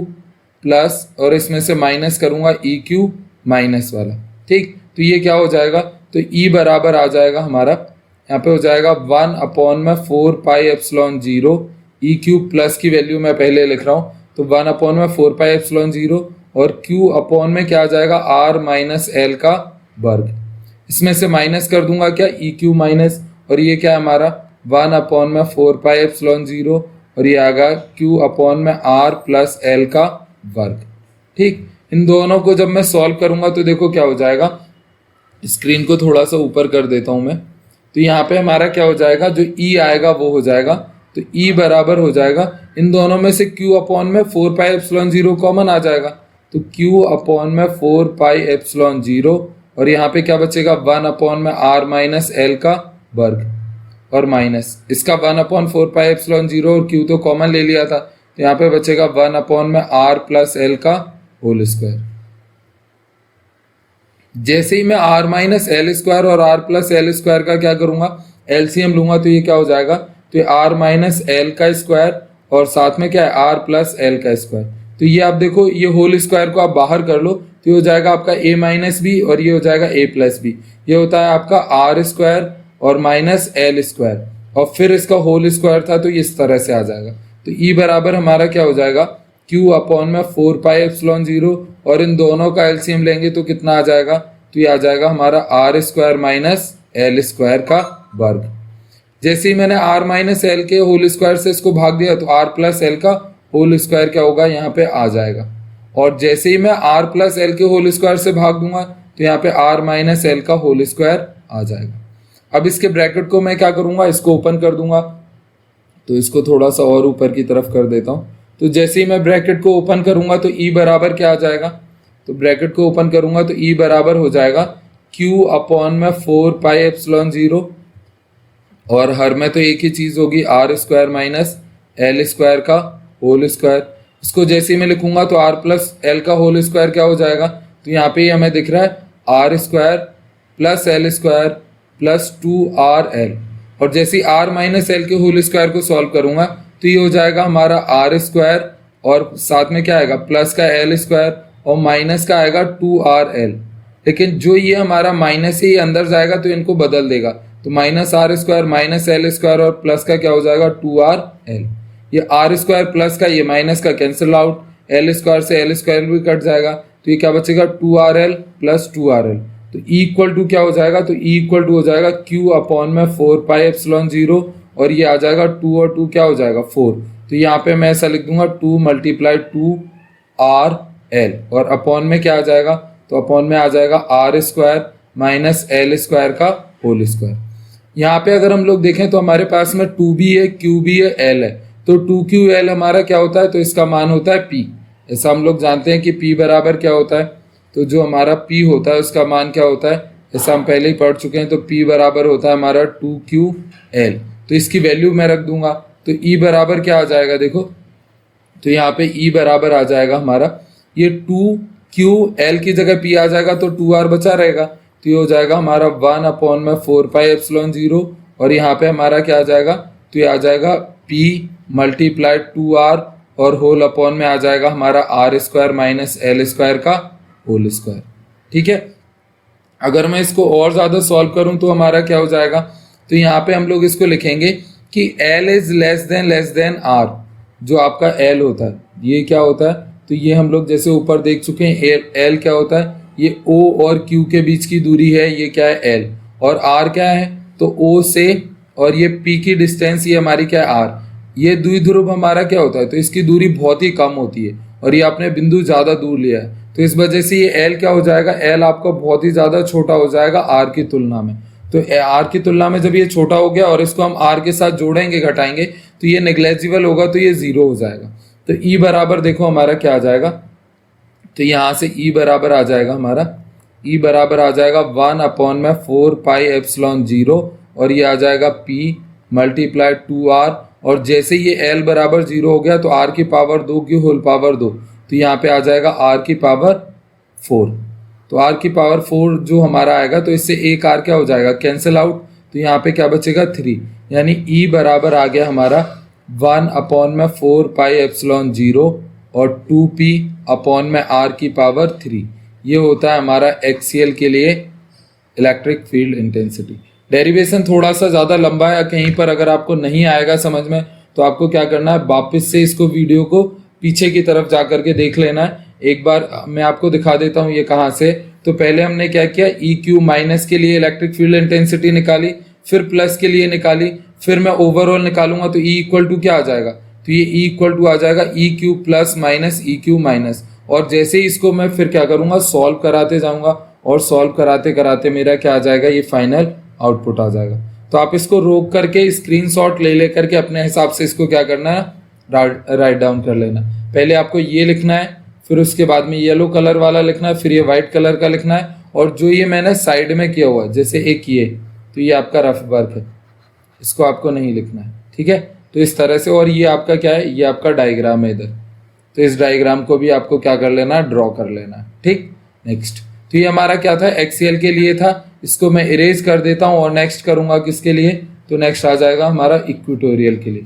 प्लस और इसमें से माइनस करूंगा ई क्यू माइनस वाला। ठीक, तो ये क्या हो जाएगा, तो ई बराबर आ जाएगा हमारा, यहाँ पे हो जाएगा 1/4 pi epsilon 0 E cube plus की वैल्यू मैं पहले लिख रहा हूँ, तो 1/4 पाई एप्सिलॉन 0 और क्यू अपॉन में क्या आ जाएगा आर माइनस एल का वर्ग। इसमें से माइनस कर दूंगा क्या, ई क्यू माइनस, और ये क्या है हमारा 1/4 पाई एप्सिलॉन 0 और ये आएगा क्यू अपॉन में आर प्लस एल का वर्ग। ठीक, इन दोनों को जब मैं सॉल्व करूंगा तो देखो क्या हो जाएगा, स्क्रीन को थोड़ा सा ऊपर कर देता हूं मैं, तो यहाँ पे हमारा क्या हो जाएगा, जो ई आएगा वो हो जाएगा, तो ई बराबर हो जाएगा, इन दोनों में से क्यू अपॉन में 4 पाई एप्सिलॉन 0 कॉमन आ जाएगा, तो क्यू अपॉन में 4 पाई एप्सिलॉन 0 और यहाँ पे क्या बचेगा 1/r माइनस एल का वर्ग और माइनस इसका 1/4 पाई एप्सिलॉन 0 और क्यू तो कॉमन ले लिया था, तो यहाँ पे बचेगा 1/r प्लस एल का होल स्क्वायर। जैसे ही मैं r माइनस एल स्क्वायर और r प्लस एल स्क्वायर का क्या करूंगा, एलसीएम लूंगा, तो ये क्या हो जाएगा, तो ये r माइनस एल का स्क्वायर और साथ में क्या है r प्लस एल का स्क्वायर। तो ये आप देखो, ये होल स्क्वायर को आप बाहर कर लो तो ये हो जाएगा आपका a माइनस बी और ये हो जाएगा a प्लस बी, ये होता है आपका r स्क्वायर और माइनस एल स्क्वायर और फिर इसका होल स्क्वायर था, तो ये इस तरह से आ जाएगा। तो e बराबर हमारा क्या हो जाएगा, q अपॉन में 4 पाई एप्सिलॉन 0 और इन दोनों का एलसीएम लेंगे तो कितना आ जाएगा, तो ये आ जाएगा हमारा r square minus l square का वर्ग। जैसे ही मैंने r माइनस एल के होल स्क्वायर से इसको भाग दिया तो r प्लस एल का होल स्क्वायर क्या होगा, यहाँ पे आ जाएगा, और जैसे ही मैं r प्लस एल के होल स्क्वायर से भाग दूंगा तो यहाँ पे r माइनस एल का होल स्क्वायर आ जाएगा। अब इसके ब्रैकेट को मैं क्या करूंगा, इसको ओपन कर दूंगा, तो इसको थोड़ा सा और ऊपर की तरफ कर देता हूँ। तो जैसे ही मैं ब्रैकेट को ओपन करूंगा तो ई बराबर क्या आ जाएगा, तो ब्रैकेट को ओपन करूंगा तो ई बराबर हो जाएगा क्यू अपॉन में 4 पाई एप्सिलॉन 0 और हर में तो एक ही चीज होगी r square minus l square का होल स्क्वायर। इसको जैसे ही मैं लिखूंगा तो आर प्लस एल का होल स्क्वायर क्या हो जाएगा, तो यहाँ पे हमें दिख रहा है r square plus l square plus 2rl, और जैसे ही r माइनस एल के होल स्क्वायर को सॉल्व करूंगा तो ये हो जाएगा हमारा आर स्क्वायर और साथ में क्या आएगा प्लस का एल स्क्वायर और माइनस का आएगा 2rl। लेकिन जो ये हमारा माइनस ही अंदर जाएगा तो इनको बदल देगा, तो minus r square minus l square और प्लस का क्या हो जाएगा 2rl। ये आर स्क्वायर प्लस का ये माइनस का कैंसिल आउट, एल स्क्वायर से एल स्क्वायर भी कट जाएगा, तो ये क्या बचेगा 2rl प्लस 2rl। तो E इक्वल टू क्या हो जाएगा, तो E इक्वल टू हो जाएगा Q अपॉन में 4 पाई एप्सिलॉन 0 और ये आ जाएगा 2 और 2 क्या हो जाएगा 4। तो यहाँ पे मैं ऐसा लिख दूंगा 2 मल्टीप्लाई 2rl और अपॉन में क्या आ जाएगा, तो अपॉन में आ जाएगा r square minus l square का होल स्क्वायर। यहाँ पे अगर हम लोग देखें तो हमारे पास में 2 भी है, Q भी है, L है, तो 2QL हमारा क्या होता है, तो इसका मान होता है P। ऐसा हम लोग जानते हैं कि P बराबर क्या होता है, तो जो हमारा P होता है उसका मान क्या होता है, ऐसा हम पहले ही पढ़ चुके हैं, तो P बराबर होता है हमारा 2QL। तो इसकी वैल्यू मैं रख दूंगा, तो E बराबर क्या आ जाएगा देखो, तो यहाँ पे E बराबर आ जाएगा हमारा, ये 2QL की जगह P आ जाएगा तो 2R बचा रहेगा, तो ये हो जाएगा हमारा 1/4 पाई एप्सिलॉन 0 और यहाँ पे हमारा क्या आ जाएगा, तो ये आ जाएगा P मल्टीप्लाई 2R और होल अपॉन में आ जाएगा हमारा r square minus l square का होल स्क्वायर। ठीक है, अगर मैं इसको और ज्यादा सॉल्व करूं तो हमारा क्या हो जाएगा, तो यहाँ पे हम लोग इसको लिखेंगे कि L is less than R, जो आपका L होता है ये क्या होता है, तो ये हम लोग जैसे ऊपर देख चुके हैं L क्या होता है, ये O और Q के बीच की दूरी है, ये क्या है L, और R क्या है, तो O से और ये P की डिस्टेंस ये हमारी क्या है R। ये द्विध्रुव हमारा क्या होता है, तो इसकी दूरी बहुत ही कम होती है और ये आपने बिंदु ज्यादा दूर लिया है, तो इस वजह से ये L क्या हो जाएगा, L आपका बहुत ही ज्यादा छोटा हो जाएगा R की तुलना में। तो R की तुलना में जब ये छोटा हो गया और इसको हम R के साथ जोड़ेंगे घटाएंगे तो ये नेग्लेजिबल होगा, तो ये 0 हो जाएगा। तो E बराबर देखो हमारा क्या आ जाएगा, तो यहाँ से E बराबर आ जाएगा हमारा, E बराबर आ जाएगा 1/4 पाई एप्सिलॉन 0 और ये आ जाएगा P मल्टीप्लाई 2R और जैसे ये L बराबर 0 हो गया तो R की पावर 2 की होल पावर 2, तो यहाँ पे आ जाएगा R की पावर 4। तो R की पावर 4 जो हमारा आएगा तो इससे एक R क्या हो जाएगा कैंसिल आउट, तो यहाँ पे क्या बचेगा 3, यानी E बराबर आ गया हमारा 1/4 पाई एप्सिलॉन 0 और 2P अपॉन में R की पावर 3। ये होता है हमारा एक्सीएल के लिए इलेक्ट्रिक फील्ड इंटेंसिटी। डेरिवेशन थोड़ा सा ज़्यादा लंबा है, कहीं पर अगर आपको नहीं आएगा समझ में तो आपको क्या करना है, वापस से इसको वीडियो को पीछे की तरफ जा करके देख लेना है। एक बार मैं आपको दिखा देता हूँ ये कहाँ से। तो पहले हमने क्या किया, ई क्यू माइनस के लिए इलेक्ट्रिक फील्ड इंटेंसिटी निकाली, फिर प्लस के लिए निकाली, फिर मैं ओवरऑल निकालूंगा तो ई इक्वल टू क्या आ जाएगा, तो ये ई इक्वल टू आ जाएगा ई क्यू प्लस माइनस ई क्यू माइनस। और जैसे ही इसको मैं फिर क्या करूंगा, सॉल्व कराते जाऊंगा और सॉल्व कराते कराते मेरा क्या आ जाएगा, ये फाइनल आउटपुट आ जाएगा। तो आप इसको रोक करके स्क्रीनशॉट ले लेकर के अपने हिसाब से इसको क्या करना है, राइट डाउन कर लेना। पहले आपको ये लिखना है, फिर उसके बाद में येलो कलर वाला लिखना है, फिर ये व्हाइट कलर का लिखना है, और जो ये मैंने साइड में किया हुआ है जैसे एक ये, तो ये आपका रफ वर्क है, इसको आपको नहीं लिखना है, ठीक है। तो इस तरह से, और ये आपका क्या है, ये आपका डायग्राम है इधर, तो इस डायग्राम को भी आपको क्या कर लेना है, ड्रॉ कर लेना है, ठीक। नेक्स्ट, तो ये हमारा क्या था, एक्सीएल के लिए था, इसको मैं इरेज कर देता हूँ और नेक्स्ट करूंगा किसके लिए, तो नेक्स्ट आ जाएगा हमारा इक्वेटोरियल के लिए।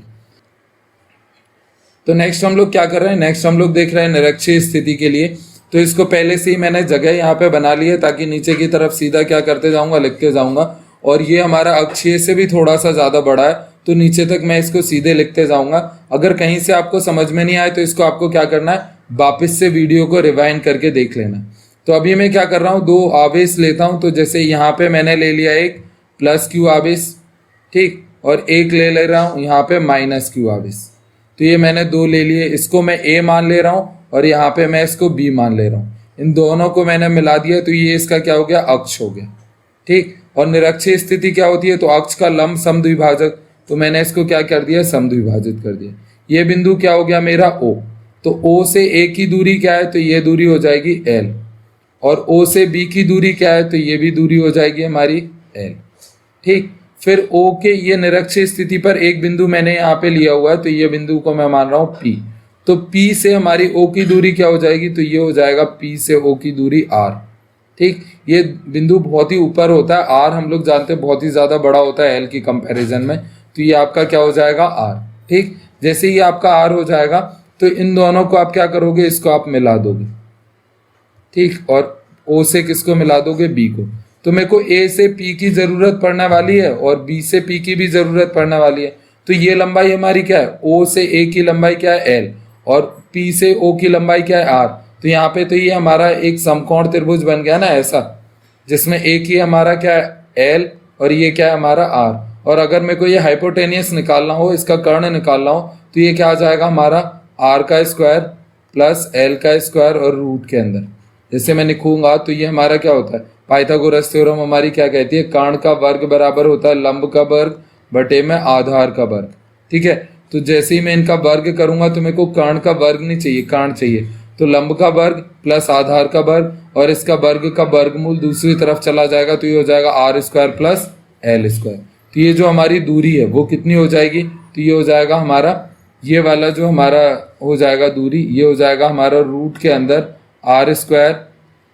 तो नेक्स्ट हम लोग क्या कर रहे हैं, नेक्स्ट हम लोग देख रहे हैं निरक्षीय स्थिति के लिए। तो इसको पहले से ही मैंने जगह यहाँ पे बना ली है ताकि नीचे की तरफ सीधा क्या करते जाऊंगा, लिखते जाऊंगा। और ये हमारा अक्षीय से भी थोड़ा सा ज्यादा बड़ा है, तो नीचे तक मैं इसको सीधे लिखते जाऊंगा। अगर कहीं से आपको समझ में नहीं आए तो इसको आपको क्या करना है, वापस से वीडियो को रिवाइंड करके देख लेना। तो अभी मैं क्या कर रहा हूँ, दो आवेश लेता हूँ। तो जैसे यहाँ पे मैंने ले लिया एक प्लस क्यू आवेश, ठीक, और एक ले रहा हूँ यहाँ पे माइनस क्यू आवेश। तो ये मैंने दो ले लिए, इसको मैं ए मान ले रहा हूँ और यहाँ पे मैं इसको बी मान ले रहा हूँ। इन दोनों को मैंने मिला दिया तो ये इसका क्या हो गया, अक्ष हो गया, ठीक। और निरक्षीय स्थिति क्या होती है, तो अक्ष का लंब समद्विभाजक, तो मैंने इसको क्या कर दिया, समद्विभाजित कर दिया। ये बिंदु क्या हो गया मेरा ओ, तो ओ से ए की दूरी क्या है, तो ये दूरी हो जाएगी एल, और ओ से बी की दूरी क्या है, तो ये भी दूरी हो जाएगी हमारी एल, ठीक। फिर O के ये निरक्षीय स्थिति पर एक बिंदु मैंने यहाँ पे लिया हुआ है, तो ये बिंदु को मैं मान रहा हूँ P। तो P से हमारी O की दूरी क्या हो जाएगी, तो ये हो जाएगा P से O की दूरी R, ठीक। ये बिंदु बहुत ही ऊपर होता है, R हम लोग जानते हैं बहुत ही ज्यादा बड़ा होता है L की कंपैरिजन में, तो ये आपका क्या हो जाएगा R, ठीक। जैसे ही आपका R हो जाएगा तो इन दोनों को आप क्या करोगे, इसको आप मिला दोगे, ठीक। और O से किसको मिला दोगे, B को। तो मेरे को A से P की जरूरत पड़ने वाली है और B से P की भी जरूरत पड़ने वाली है। तो ये लंबाई हमारी क्या है, O से A की लंबाई क्या है L, और P से O की लंबाई क्या है R। तो यहाँ पे तो ये हमारा एक समकोण त्रिभुज बन गया ना ऐसा, जिसमें एक ही हमारा क्या है L और ये क्या है हमारा R। और अगर मेरे को ये हाइपोटेनियस निकालना हो, इसका कर्ण निकालना हो, तो ये क्या आ जाएगा हमारा R का स्क्वायर प्लस L का स्क्वायर और रूट के अंदर। जैसे मैं लिखूंगा तो ये हमारा क्या होता है, पाइथागोरस थ्योरम हमारी क्या कहती है, कर्ण का वर्ग बराबर होता है लंब का वर्ग बटे में आधार का वर्ग, ठीक है। तो जैसे ही मैं इनका वर्ग करूंगा तो मेरे को कर्ण का वर्ग नहीं चाहिए, कर्ण चाहिए। तो लंब का वर्ग प्लस आधार का वर्ग और इसका वर्ग का वर्गमूल दूसरी तरफ चला जाएगा, तो ये हो जाएगा r square plus l square. तो ये जो हमारी दूरी है वो कितनी हो जाएगी, तो ये हो जाएगा हमारा, ये वाला जो हमारा हो जाएगा दूरी, ये हो जाएगा हमारा रूट के अंदर r square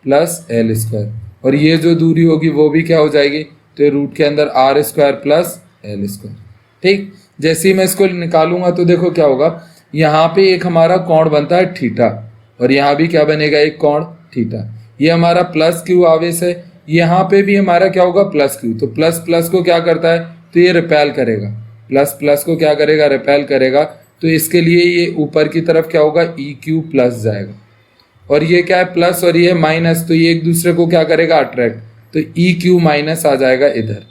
plus l square, और ये जो दूरी होगी वो भी क्या हो जाएगी, तो रूट के अंदर r square plus l square, ठीक। जैसे ही मैं इसको निकालूंगा तो देखो क्या होगा, यहाँ पे एक हमारा कोण बनता है थीटा, और यहाँ भी क्या बनेगा, एक कोण थीटा। ये हमारा प्लस क्यू आवेश है, यहाँ पे भी हमारा क्या होगा, प्लस क्यू। तो प्लस प्लस को क्या करता है, तो ये रिपेल करेगा, प्लस प्लस को क्या करेगा, रिपेल करेगा। तो इसके लिए ये ऊपर की तरफ क्या होगा, ई क्यू प्लस जाएगा, और ये क्या है प्लस और ये माइनस, तो ये एक दूसरे को क्या करेगा, अट्रैक्ट। तो ई क्यू माइनस आ जाएगा इधर,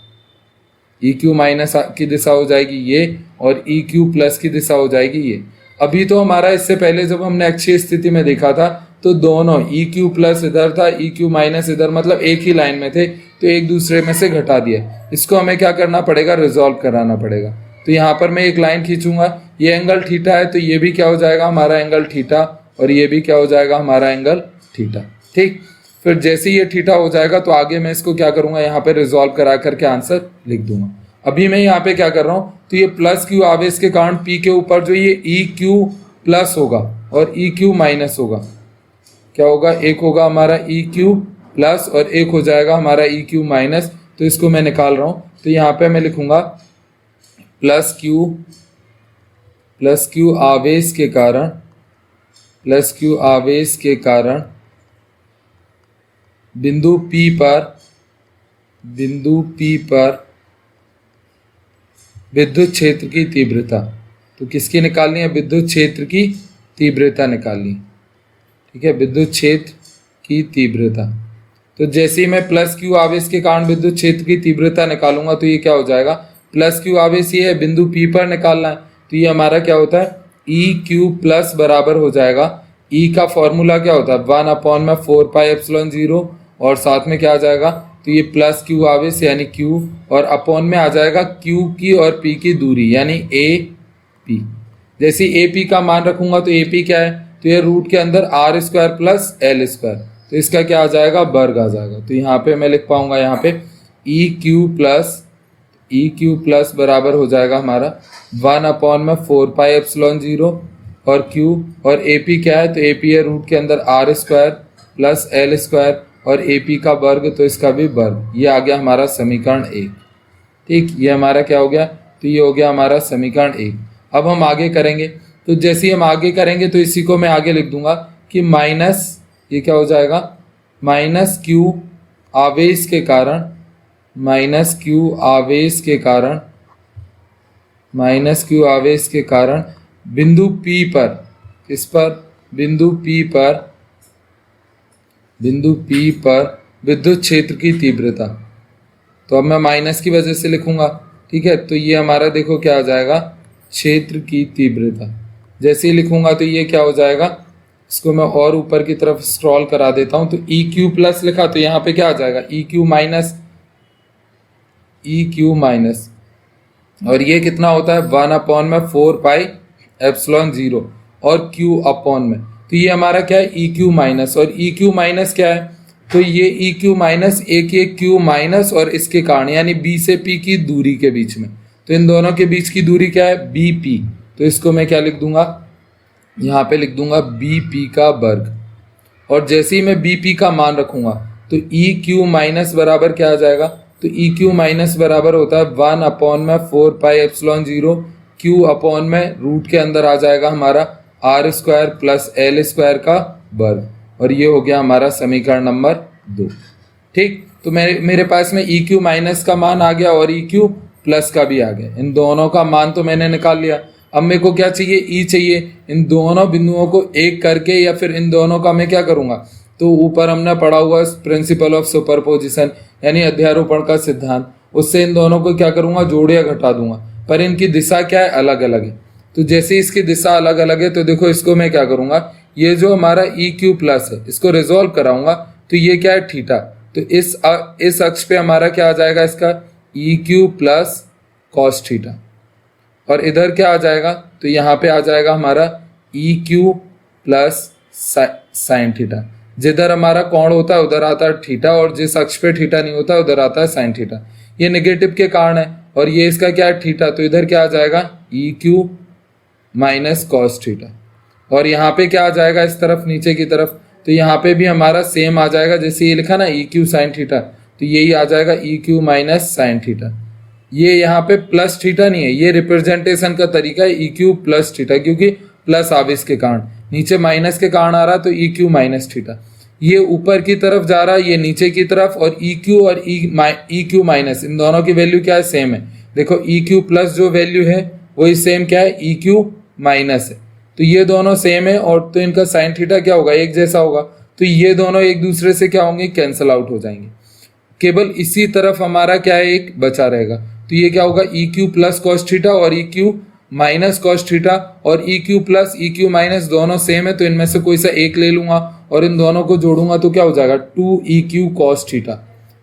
ई क्यू माइनस की दिशा हो जाएगी ये, और ई क्यू प्लस की दिशा हो जाएगी ये। अभी तो हमारा इससे पहले जब हमने अक्षीय स्थिति में देखा था तो दोनों ई क्यू प्लस इधर था, ई क्यू माइनस इधर, मतलब एक ही लाइन में थे, तो एक दूसरे में से घटा दिया। इसको हमें क्या करना पड़ेगा, रिजॉल्व कराना पड़ेगा। तो यहाँ पर मैं एक लाइन खींचूंगा, ये एंगल थीटा है, तो ये भी क्या हो जाएगा हमारा एंगल थीटा, और ये भी क्या हो जाएगा हमारा एंगल थीटा, ठीक। फिर जैसे ये थीटा हो जाएगा तो आगे मैं इसको क्या करूंगा, यहाँ पे रिजॉल्व करा करके आंसर लिख दूंगा। अभी मैं यहाँ पे क्या कर रहा हूँ, तो ये प्लस क्यू आवेश के कारण पी के ऊपर जो ये ई क्यू प्लस होगा और ई क्यू माइनस होगा, क्या होगा, एक होगा हमारा ई क्यू प्लस और एक हो जाएगा हमारा ई क्यू माइनस। तो इसको मैं निकाल रहा हूँ, तो यहाँ पे मैं लिखूंगा प्लस क्यू आवेश के कारण, प्लस क्यू आवेश के कारण बिंदु P पर विद्युत क्षेत्र की तीव्रता। तो किसकी निकालनी है? विद्युत क्षेत्र की तीव्रता निकालनी। ठीक है, विद्युत क्षेत्र की तीव्रता। तो जैसे ही मैं प्लस क्यू आवेश के कारण विद्युत क्षेत्र की तीव्रता निकालूंगा तो ये क्या हो जाएगा? प्लस क्यू आवेश ये है, बिंदु P पर निकालना है, तो ये हमारा क्या होता है? ई क्यू प्लस बराबर हो जाएगा, ई का फॉर्मूला क्या होता है? 1/4πε0 और साथ में क्या आ जाएगा? तो ये प्लस क्यू आवेश यानी क्यू और अपॉन में आ जाएगा क्यू की और पी की दूरी यानी ए पी। जैसे ए पी का मान रखूंगा तो ए पी क्या है? तो ये रूट के अंदर r square plus l square, तो इसका क्या आ जाएगा? वर्ग आ जाएगा। तो यहाँ पे मैं लिख पाऊंगा यहाँ पे ई क्यू प्लस बराबर हो जाएगा हमारा 1/4πε0 और क्यू और ए पी क्या है? तो ए पी है रूट के अंदर r square plus l square और ए पी का वर्ग, तो इसका भी वर्ग। ये आ गया हमारा समीकरण 1। ठीक, ये हमारा क्या हो गया? तो ये हो गया हमारा समीकरण 1। अब हम आगे करेंगे, तो जैसे ही हम आगे करेंगे तो इसी को मैं आगे लिख दूंगा कि माइनस, ये क्या हो जाएगा? माइनस क्यू आवेश के कारण, माइनस क्यू आवेश के कारण बिंदु P पर, किस पर? बिंदु P पर विद्युत क्षेत्र की तीव्रता। तो अब मैं माइनस की वजह से लिखूंगा। ठीक है, तो ये हमारा देखो क्या आ जाएगा? क्षेत्र की तीव्रता। जैसे ही लिखूंगा तो ये क्या हो जाएगा? इसको मैं और ऊपर की तरफ स्क्रॉल करा देता हूं, तो ई क्यू प्लस लिखा तो यहाँ पे क्या आ जाएगा? ई क्यू माइनस और ये कितना होता है? 1/4πε0 और क्यू अपॉन में, तो ये हमारा क्या है? ई क्यू माइनस, और ई क्यू माइनस क्या है? तो ये ई क्यू माइनस एक क्यू माइनस और इसके कारण यानी बी से पी की दूरी के बीच में, तो इन दोनों के बीच की दूरी क्या है? B P. तो इसको मैं क्या लिख दूंगा? यहाँ पे लिख दूंगा बी पी का वर्ग। और जैसे ही मैं बी पी का मान रखूंगा तो ई क्यू माइनस बराबर क्या आ जाएगा? तो ई क्यू माइनस बराबर होता है 1/4πε0 क्यू अपॉन में रूट के अंदर आ जाएगा हमारा r square plus l square का वर्ग, और ये हो गया हमारा समीकरण नंबर 2। ठीक, तो मेरे पास में ई क्यू माइनस का मान आ गया और ई क्यू प्लस का भी आ गया। इन दोनों का मान तो मैंने निकाल लिया। अब मेरे को क्या चाहिए? ई चाहिए। इन दोनों बिंदुओं को एक करके या फिर इन दोनों का मैं क्या करूंगा? तो ऊपर हमने पढ़ा हुआ प्रिंसिपल ऑफ सुपरपोजिशन यानी अध्यारोपण का सिद्धांत, उससे इन दोनों को क्या करूंगा? जोड़ या घटा दूंगा, पर इनकी दिशा क्या है? अलग अलग है। तो जैसे इसकी दिशा अलग अलग है तो देखो इसको मैं क्या करूंगा? ये जो हमारा ई क्यू प्लस है इसको रिजोल्व कराऊंगा, तो ये क्या है? थीटा। तो इस अक्ष पे हमारा क्या आ जाएगा? इसका ई क्यू प्लस कॉस थीटा, और इधर क्या आ जाएगा? तो यहाँ पे आ जाएगा हमारा ई क्यू प्लस साइन थीटा। जिधर हमारा कोण होता है उधर आता है थीटा, और जिस अक्ष पे थीटा नहीं होता उधर आता है साइन थीटा। ये नेगेटिव के कारण है और ये इसका क्या है? थीटा। तो इधर क्या आ जाएगा? ई क्यू माइनस कॉस थीटा, और यहाँ पे क्या आ जाएगा? इस तरफ नीचे की तरफ, तो यहाँ पे भी हमारा सेम आ जाएगा। जैसे ये लिखा ना ई क्यू साइन थीटा, तो यही आ जाएगा ई क्यू माइनस साइन थीटा। ये यहाँ पे प्लस थीटा नहीं है, ये रिप्रेजेंटेशन का तरीका है ई क्यू प्लस थीटा, क्योंकि प्लस आवेश के कारण, नीचे माइनस के कारण आ रहा तो ई क्यू माइनस थीटा। ये ऊपर की तरफ जा रहा है, ये नीचे की तरफ, और ई क्यू और ई क्यू माइनस इन दोनों की वैल्यू क्या है? सेम है। देखो ई क्यू प्लस जो वैल्यू है वही सेम क्या है? ई क्यू माइनस है। तो ये दोनों सेम है, और तो इनका साइन थीटा क्या होगा? एक जैसा होगा। तो ये दोनों एक दूसरे से क्या होंगे? कैंसल आउट हो जाएंगे। केवल इसी तरफ हमारा क्या है? एक बचा रहेगा। तो ये क्या होगा? E Q plus cos theta और E Q minus cos theta, और E Q plus E Q minus दोनों सेम है, तो इनमें से कोई सा एक ले लूंगा और इन दोनों को जोड़ूंगा तो क्या हो जाएगा? 2 ई क्यू कॉस थीटा।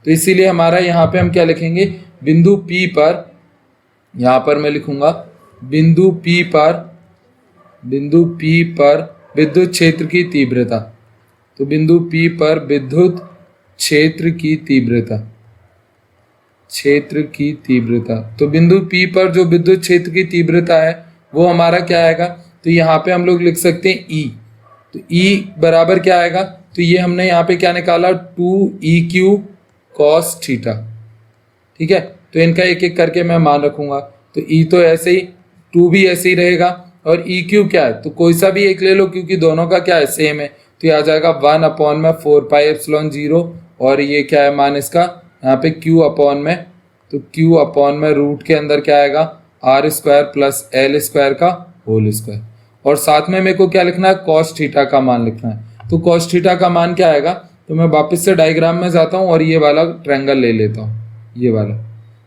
तो इसीलिए हमारा यहाँ पे हम क्या लिखेंगे? बिंदु P पर, यहाँ पर मैं लिखूंगा बिंदु P पर विद्युत क्षेत्र की तीव्रता। तो बिंदु P पर विद्युत क्षेत्र की तीव्रता, तो बिंदु P पर जो विद्युत क्षेत्र की तीव्रता है वो हमारा क्या आएगा? तो यहाँ पे हम लोग लिख सकते हैं E। तो E बराबर क्या आएगा? तो ये हमने यहाँ पे क्या निकाला? 2 ई क्यू कॉस थीटा। ठीक है, तो इनका एक एक करके मैं मान रखूंगा। तो E तो ऐसे ही, 2 भी ऐसे ही रहेगा, और ई क्यू क्या है? तो कोई सा भी एक ले लो, क्योंकि दोनों का क्या है? सेम है। तो ये आ जाएगा 1/4πε0 और ये क्या है मान इसका यहाँ पे q अपॉन में, तो q अपॉन में रूट के अंदर क्या आएगा r square plus l square का होल स्क्वायर, और साथ में मेरे को क्या लिखना है कॉस थीटा का मान लिखना है। तो कॉस थीटा का मान क्या आएगा, तो मैं वापस से डायग्राम में जाता हूँ और ये वाला ट्रायंगल ले लेता हूँ, ये वाला।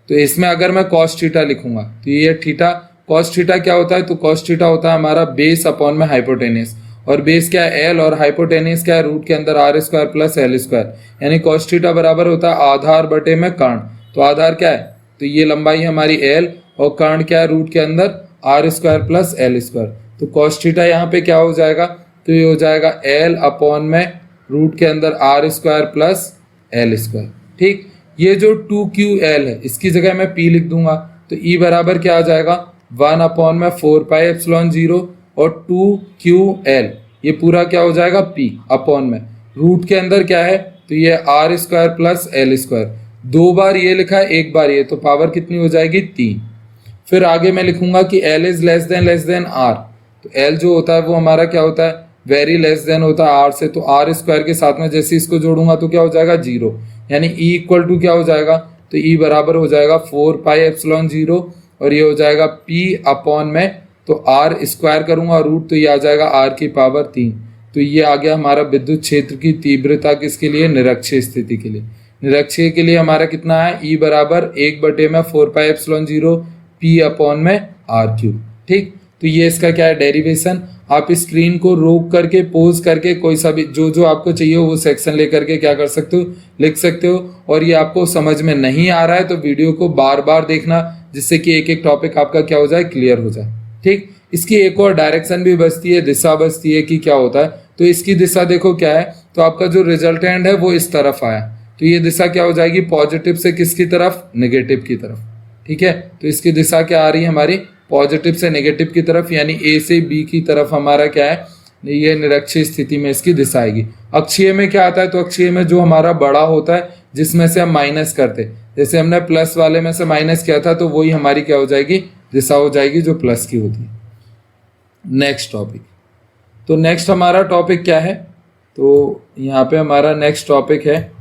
तो इसमें अगर मैं कॉस थीटा लिखूंगा तो ये थीटा, कॉस थीटा क्या होता है, तो कॉस थीटा होता है हमारा बेस अपॉन में हाइपोटेनियस, और बेस क्या है एल, और हाइपोटेनियस क्या है रूट के अंदर r square plus l square, यानी कॉस थीटा बराबर होता है आधार बटे में कर्ण। तो आधार क्या है, तो ये लंबाई है हमारी एल, और कर्ण क्या है रूट के अंदर r square plus l square. तो कॉस थीटा यहाँ पे क्या हो जाएगा, तो ये हो जाएगा एल अपॉन में रूट के अंदर r square plus l square. ठीक, ये जो 2ql है इसकी जगह मैं p लिख दूंगा, तो e बराबर क्या आ जाएगा 1 अपॉन में 4 पाई एप्सिलॉन 0 और 2ql, ये पूरा क्या हो जाएगा p अपॉन में रूट के अंदर क्या है, तो ये r square plus l square. 2 बार ये लिखा है 1 बार ये, तो पावर कितनी हो जाएगी 3। फिर आगे मैं लिखूंगा कि l is less than r, तो l जो होता है वो हमारा क्या होता है वेरी लेस देन होता है r से, तो r स्क्वायर के साथ में जैसे इसको जोड़ूंगा तो क्या हो जाएगा 0, यानी e इक्वल टू क्या हो जाएगा, तो e बराबर हो जाएगा 4 पाई एप्सिलॉन 0 और ये हो जाएगा p अपॉन में, तो r स्क्वायर करूंगा रूट, तो ये आ जाएगा r की पावर 3। तो ये आ गया हमारा विद्युत क्षेत्र की तीव्रता किसके लिए, निरक्षीय स्थिति के लिए। निरक्षीय के लिए हमारा कितना है e बराबर 1 बटे में 4 पाई एप्सिलॉन 0 p अपॉन में r क्यूब। ठीक, तो ये इसका क्या है डेरिवेशन। आप स्क्रीन को रोक करके पोज करके कोई सा भी जो जो आपको चाहिए वो सेक्शन लेकर के क्या कर सकते हो, लिख सकते हो। और ये आपको समझ में नहीं आ रहा है तो वीडियो को बार बार देखना, जिससे कि एक एक टॉपिक आपका क्या हो जाए, क्लियर हो जाए। ठीक, इसकी एक और डायरेक्शन भी बचती है, दिशा बचती है कि क्या होता है। तो इसकी दिशा देखो क्या है, तो आपका जो रिजल्टेंट है वो इस तरफ आया, तो ये दिशा क्या हो जाएगी पॉजिटिव से किसकी तरफ, नेगेटिव की तरफ। ठीक है, तो इसकी दिशा क्या आ रही है हमारी पॉजिटिव से नेगेटिव की तरफ, यानी ए से बी की तरफ हमारा क्या है, ये निरक्षीय स्थिति में इसकी दिशा आएगी। अक्षीय में क्या आता है, तो अक्षीय में जो हमारा बड़ा होता है जिसमें से हम माइनस करते, जैसे हमने प्लस वाले में से माइनस किया था, तो वही हमारी क्या हो जाएगी, दिशा हो जाएगी जो प्लस की होती है। नेक्स्ट टॉपिक, तो नेक्स्ट हमारा टॉपिक क्या है, तो यहाँ पे हमारा नेक्स्ट टॉपिक है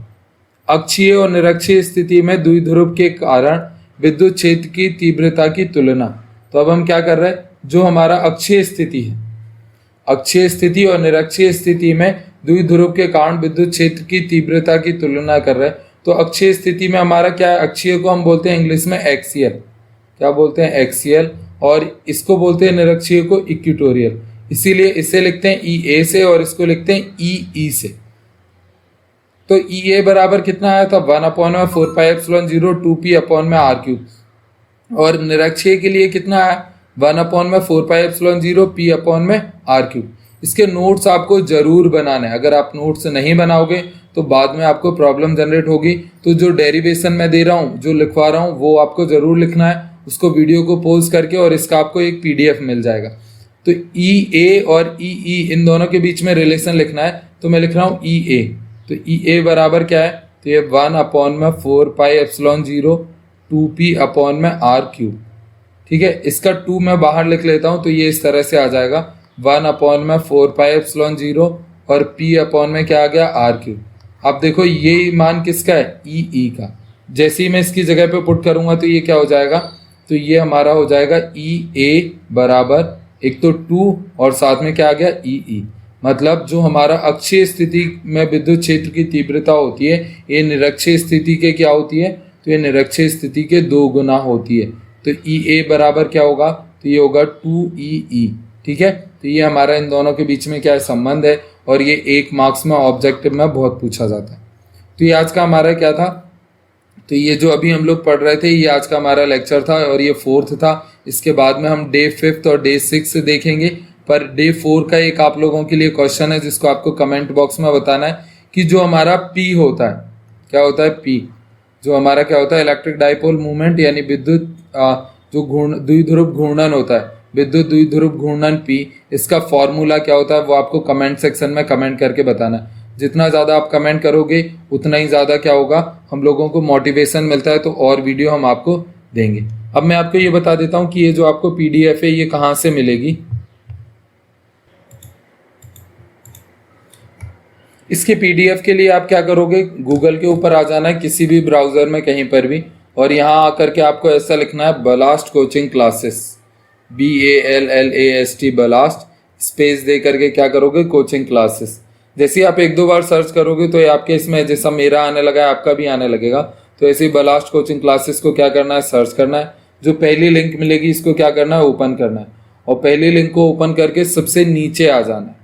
अक्षीय और निरक्षीय स्थिति में द्विध्रुव के कारण विद्युत क्षेत्र की तीव्रता की तुलना। तो अब हम क्या कर रहे हैं, जो हमारा अक्षीय स्थिति है, अक्षीय स्थिति और निरक्षीय स्थिति में द्विध्रुव के कारण विद्युत क्षेत्र की तीव्रता की तुलना कर रहे हैं। तो अक्षीय स्थिति में हमारा क्या है, अक्षीय को हम बोलते हैं इंग्लिश में एक्सियल, क्या बोलते हैं एक्सियल, और इसको बोलते हैं निरक्षीय को इक्वेटोरियल। इसीलिए इसे लिखते हैं ई ए से और इसको लिखते हैं ई से। तो ई ए बराबर कितना आया था 1 अपॉन में 4 पाई एप्सिलॉन 0 2p अपॉन में r क्यूब, और निरक्षीय के लिए कितना है 1 अपॉन में 4 पाई एप्सिलॉन 0 p अपॉन में r क्यूब। इसके नोट्स आपको जरूर बनाने हैं, अगर आप नोट्स नहीं बनाओगे तो बाद में आपको प्रॉब्लम जनरेट होगी। तो जो डेरिवेशन मैं दे रहा हूँ, जो लिखवा रहा हूँ, वो आपको जरूर लिखना है, उसको वीडियो को पॉज करके, और इसका आपको एक PDF मिल जाएगा। तो ई ए और ई इन दोनों के बीच में रिलेशन लिखना है, तो मैं लिख रहा हूँ ई ए। तो ई ए बराबर क्या है, तो ये 1 अपॉन में 4 पाई एप्सिलॉन 0 2p अपॉन में r क्यूब। ठीक है, इसका 2 मैं बाहर लिख लेता हूँ, तो ये इस तरह से आ जाएगा 1 अपॉन में 4 पाई एप्सिलॉन 0 और p अपॉन में क्या आ गया r क्यूब। अब देखो ये मान किसका है, ई का। जैसे ही मैं इसकी जगह पे पुट करूंगा तो ये क्या हो जाएगा, तो ये हमारा हो जाएगा ई ए बराबर एक तो 2 और साथ में क्या आ गया ई। मतलब जो हमारा अक्षीय स्थिति में विद्युत क्षेत्र की तीव्रता होती है, ये निरक्षीय स्थिति के क्या होती है, तो ये निरक्षीय स्थिति के 2 गुना होती है। तो ई ए बराबर क्या होगा, तो ये होगा 2ई। ठीक है, तो ये हमारा इन दोनों के बीच में क्या संबंध है, और ये 1 मार्क्स में ऑब्जेक्टिव में बहुत पूछा जाता है। तो ये आज का हमारा क्या था, तो ये जो अभी हम लोग पढ़ रहे थे ये आज का हमारा लेक्चर था, और ये 4th था। इसके बाद में हम डे 5th और डे 6 देखेंगे। पर डे 4 का एक आप लोगों के लिए क्वेश्चन है जिसको आपको कमेंट बॉक्स में बताना है कि जो हमारा P होता है, क्या होता है P, जो हमारा क्या होता है इलेक्ट्रिक डाइपोल मूवमेंट, यानी विद्युत जो द्विध्रुव घूर्णन होता है, विद्युत द्विध्रुव घूर्णन P, इसका फॉर्मूला क्या होता है वो आपको कमेंट सेक्शन में कमेंट करके बताना है। जितना ज़्यादा आप कमेंट करोगे उतना ही ज़्यादा क्या होगा, हम लोगों को मोटिवेशन मिलता है, तो और वीडियो हम आपको देंगे। अब मैं आपको ये बता देता हूँ कि ये जो आपको PDF है ये कहाँ से मिलेगी। इसके पीडीएफ के लिए आप क्या करोगे, गूगल के ऊपर आ जाना है किसी भी ब्राउजर में कहीं पर भी, और यहाँ आकर के आपको ऐसा लिखना है Ballast coaching classes, BALLAST Ballast, space दे करके क्या करोगे कोचिंग क्लासेस। जैसे ही आप एक दो बार सर्च करोगे तो ये आपके इसमें जैसा मेरा आने लगा है आपका भी आने लगेगा। तो ऐसे ही बलास्ट कोचिंग क्लासेस को क्या करना है, सर्च करना है। जो पहली लिंक मिलेगी इसको क्या करना है, ओपन करना है, और पहली लिंक को ओपन करके सबसे नीचे आ जाना है।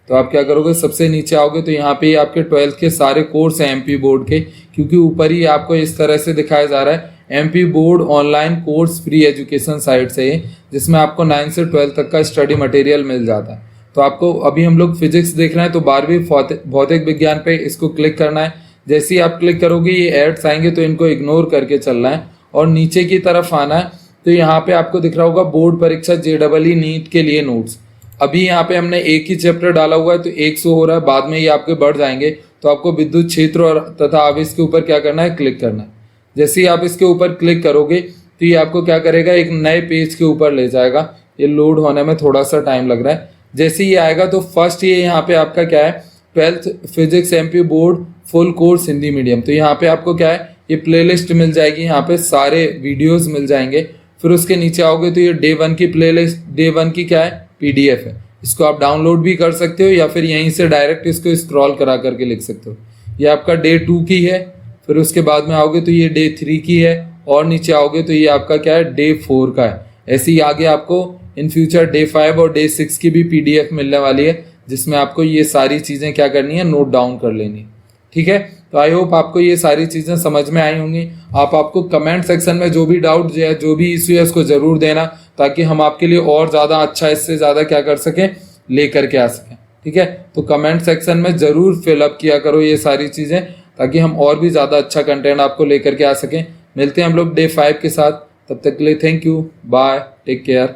तो आप क्या करोगे, सबसे नीचे आओगे तो यहाँ पे ही आपके 12th के सारे कोर्स हैं MP बोर्ड के, क्योंकि ऊपर ही आपको इस तरह से दिखाया जा रहा है MP board online course free education site से, जिसमें आपको 9 से 12 तक का स्टडी मटेरियल मिल जाता है। तो आपको अभी हम लोग फिजिक्स देख रहे हैं तो 12वीं भौतिक विज्ञान पे इसको क्लिक करना है। जैसे ही आप क्लिक करोगे ये एड्स आएंगे तो इनको इग्नोर करके चलना है और नीचे की तरफ आना है। तो यहाँ पे आपको दिख रहा होगा बोर्ड परीक्षा JEE नीट के लिए नोट्स। अभी यहाँ पे हमने एक ही चैप्टर डाला हुआ है तो 100 हो रहा है, बाद में ये आपके बढ़ जाएंगे। तो आपको विद्युत क्षेत्र और तथा आवेश के ऊपर क्या करना है, क्लिक करना है। जैसे ही आप इसके ऊपर क्लिक करोगे तो ये आपको क्या करेगा, एक नए पेज के ऊपर ले जाएगा। ये लोड होने में थोड़ा सा टाइम लग रहा है। जैसे ये आएगा तो फर्स्ट ये यहाँ पे आपका क्या है, 12th physics MP board full course Hindi medium. तो यहाँ पे आपको क्या है, ये प्लेलिस्ट मिल जाएगी, यहाँ पे सारे वीडियोस मिल जाएंगे। फिर उसके नीचे आओगे तो ये डे 1 की प्लेलिस्ट, डे 1 की क्या है, PDF है। इसको आप डाउनलोड भी कर सकते हो या फिर यहीं से डायरेक्ट इसको स्क्रॉल करा करके लिख सकते हो। ये आपका डे 2 की है। फिर उसके बाद में आओगे तो ये डे 3 की है, और नीचे आओगे तो ये आपका क्या है, डे 4 का है। ऐसे ही आगे आपको इन फ्यूचर डे 5 और डे 6 की भी PDF मिलने वाली है, जिसमें आपको ये सारी चीज़ें क्या करनी है, नोट डाउन कर लेनी। ठीक है, तो आई होप आपको ये सारी चीज़ें समझ में आई होंगी। आपको कमेंट सेक्शन में जो भी डाउट है, जो भी इशू है, उसको ज़रूर देना, ताकि हम आपके लिए और ज़्यादा अच्छा इससे ज़्यादा क्या कर सकें, लेकर के आ सकें। ठीक है, तो कमेंट सेक्शन में ज़रूर फिलअप किया करो ये सारी चीज़ें, ताकि हम और भी ज़्यादा अच्छा कंटेंट आपको लेकर के आ सकें। मिलते हैं हम लोग डे 5 के साथ, तब तक के लिए thank you, bye, take care.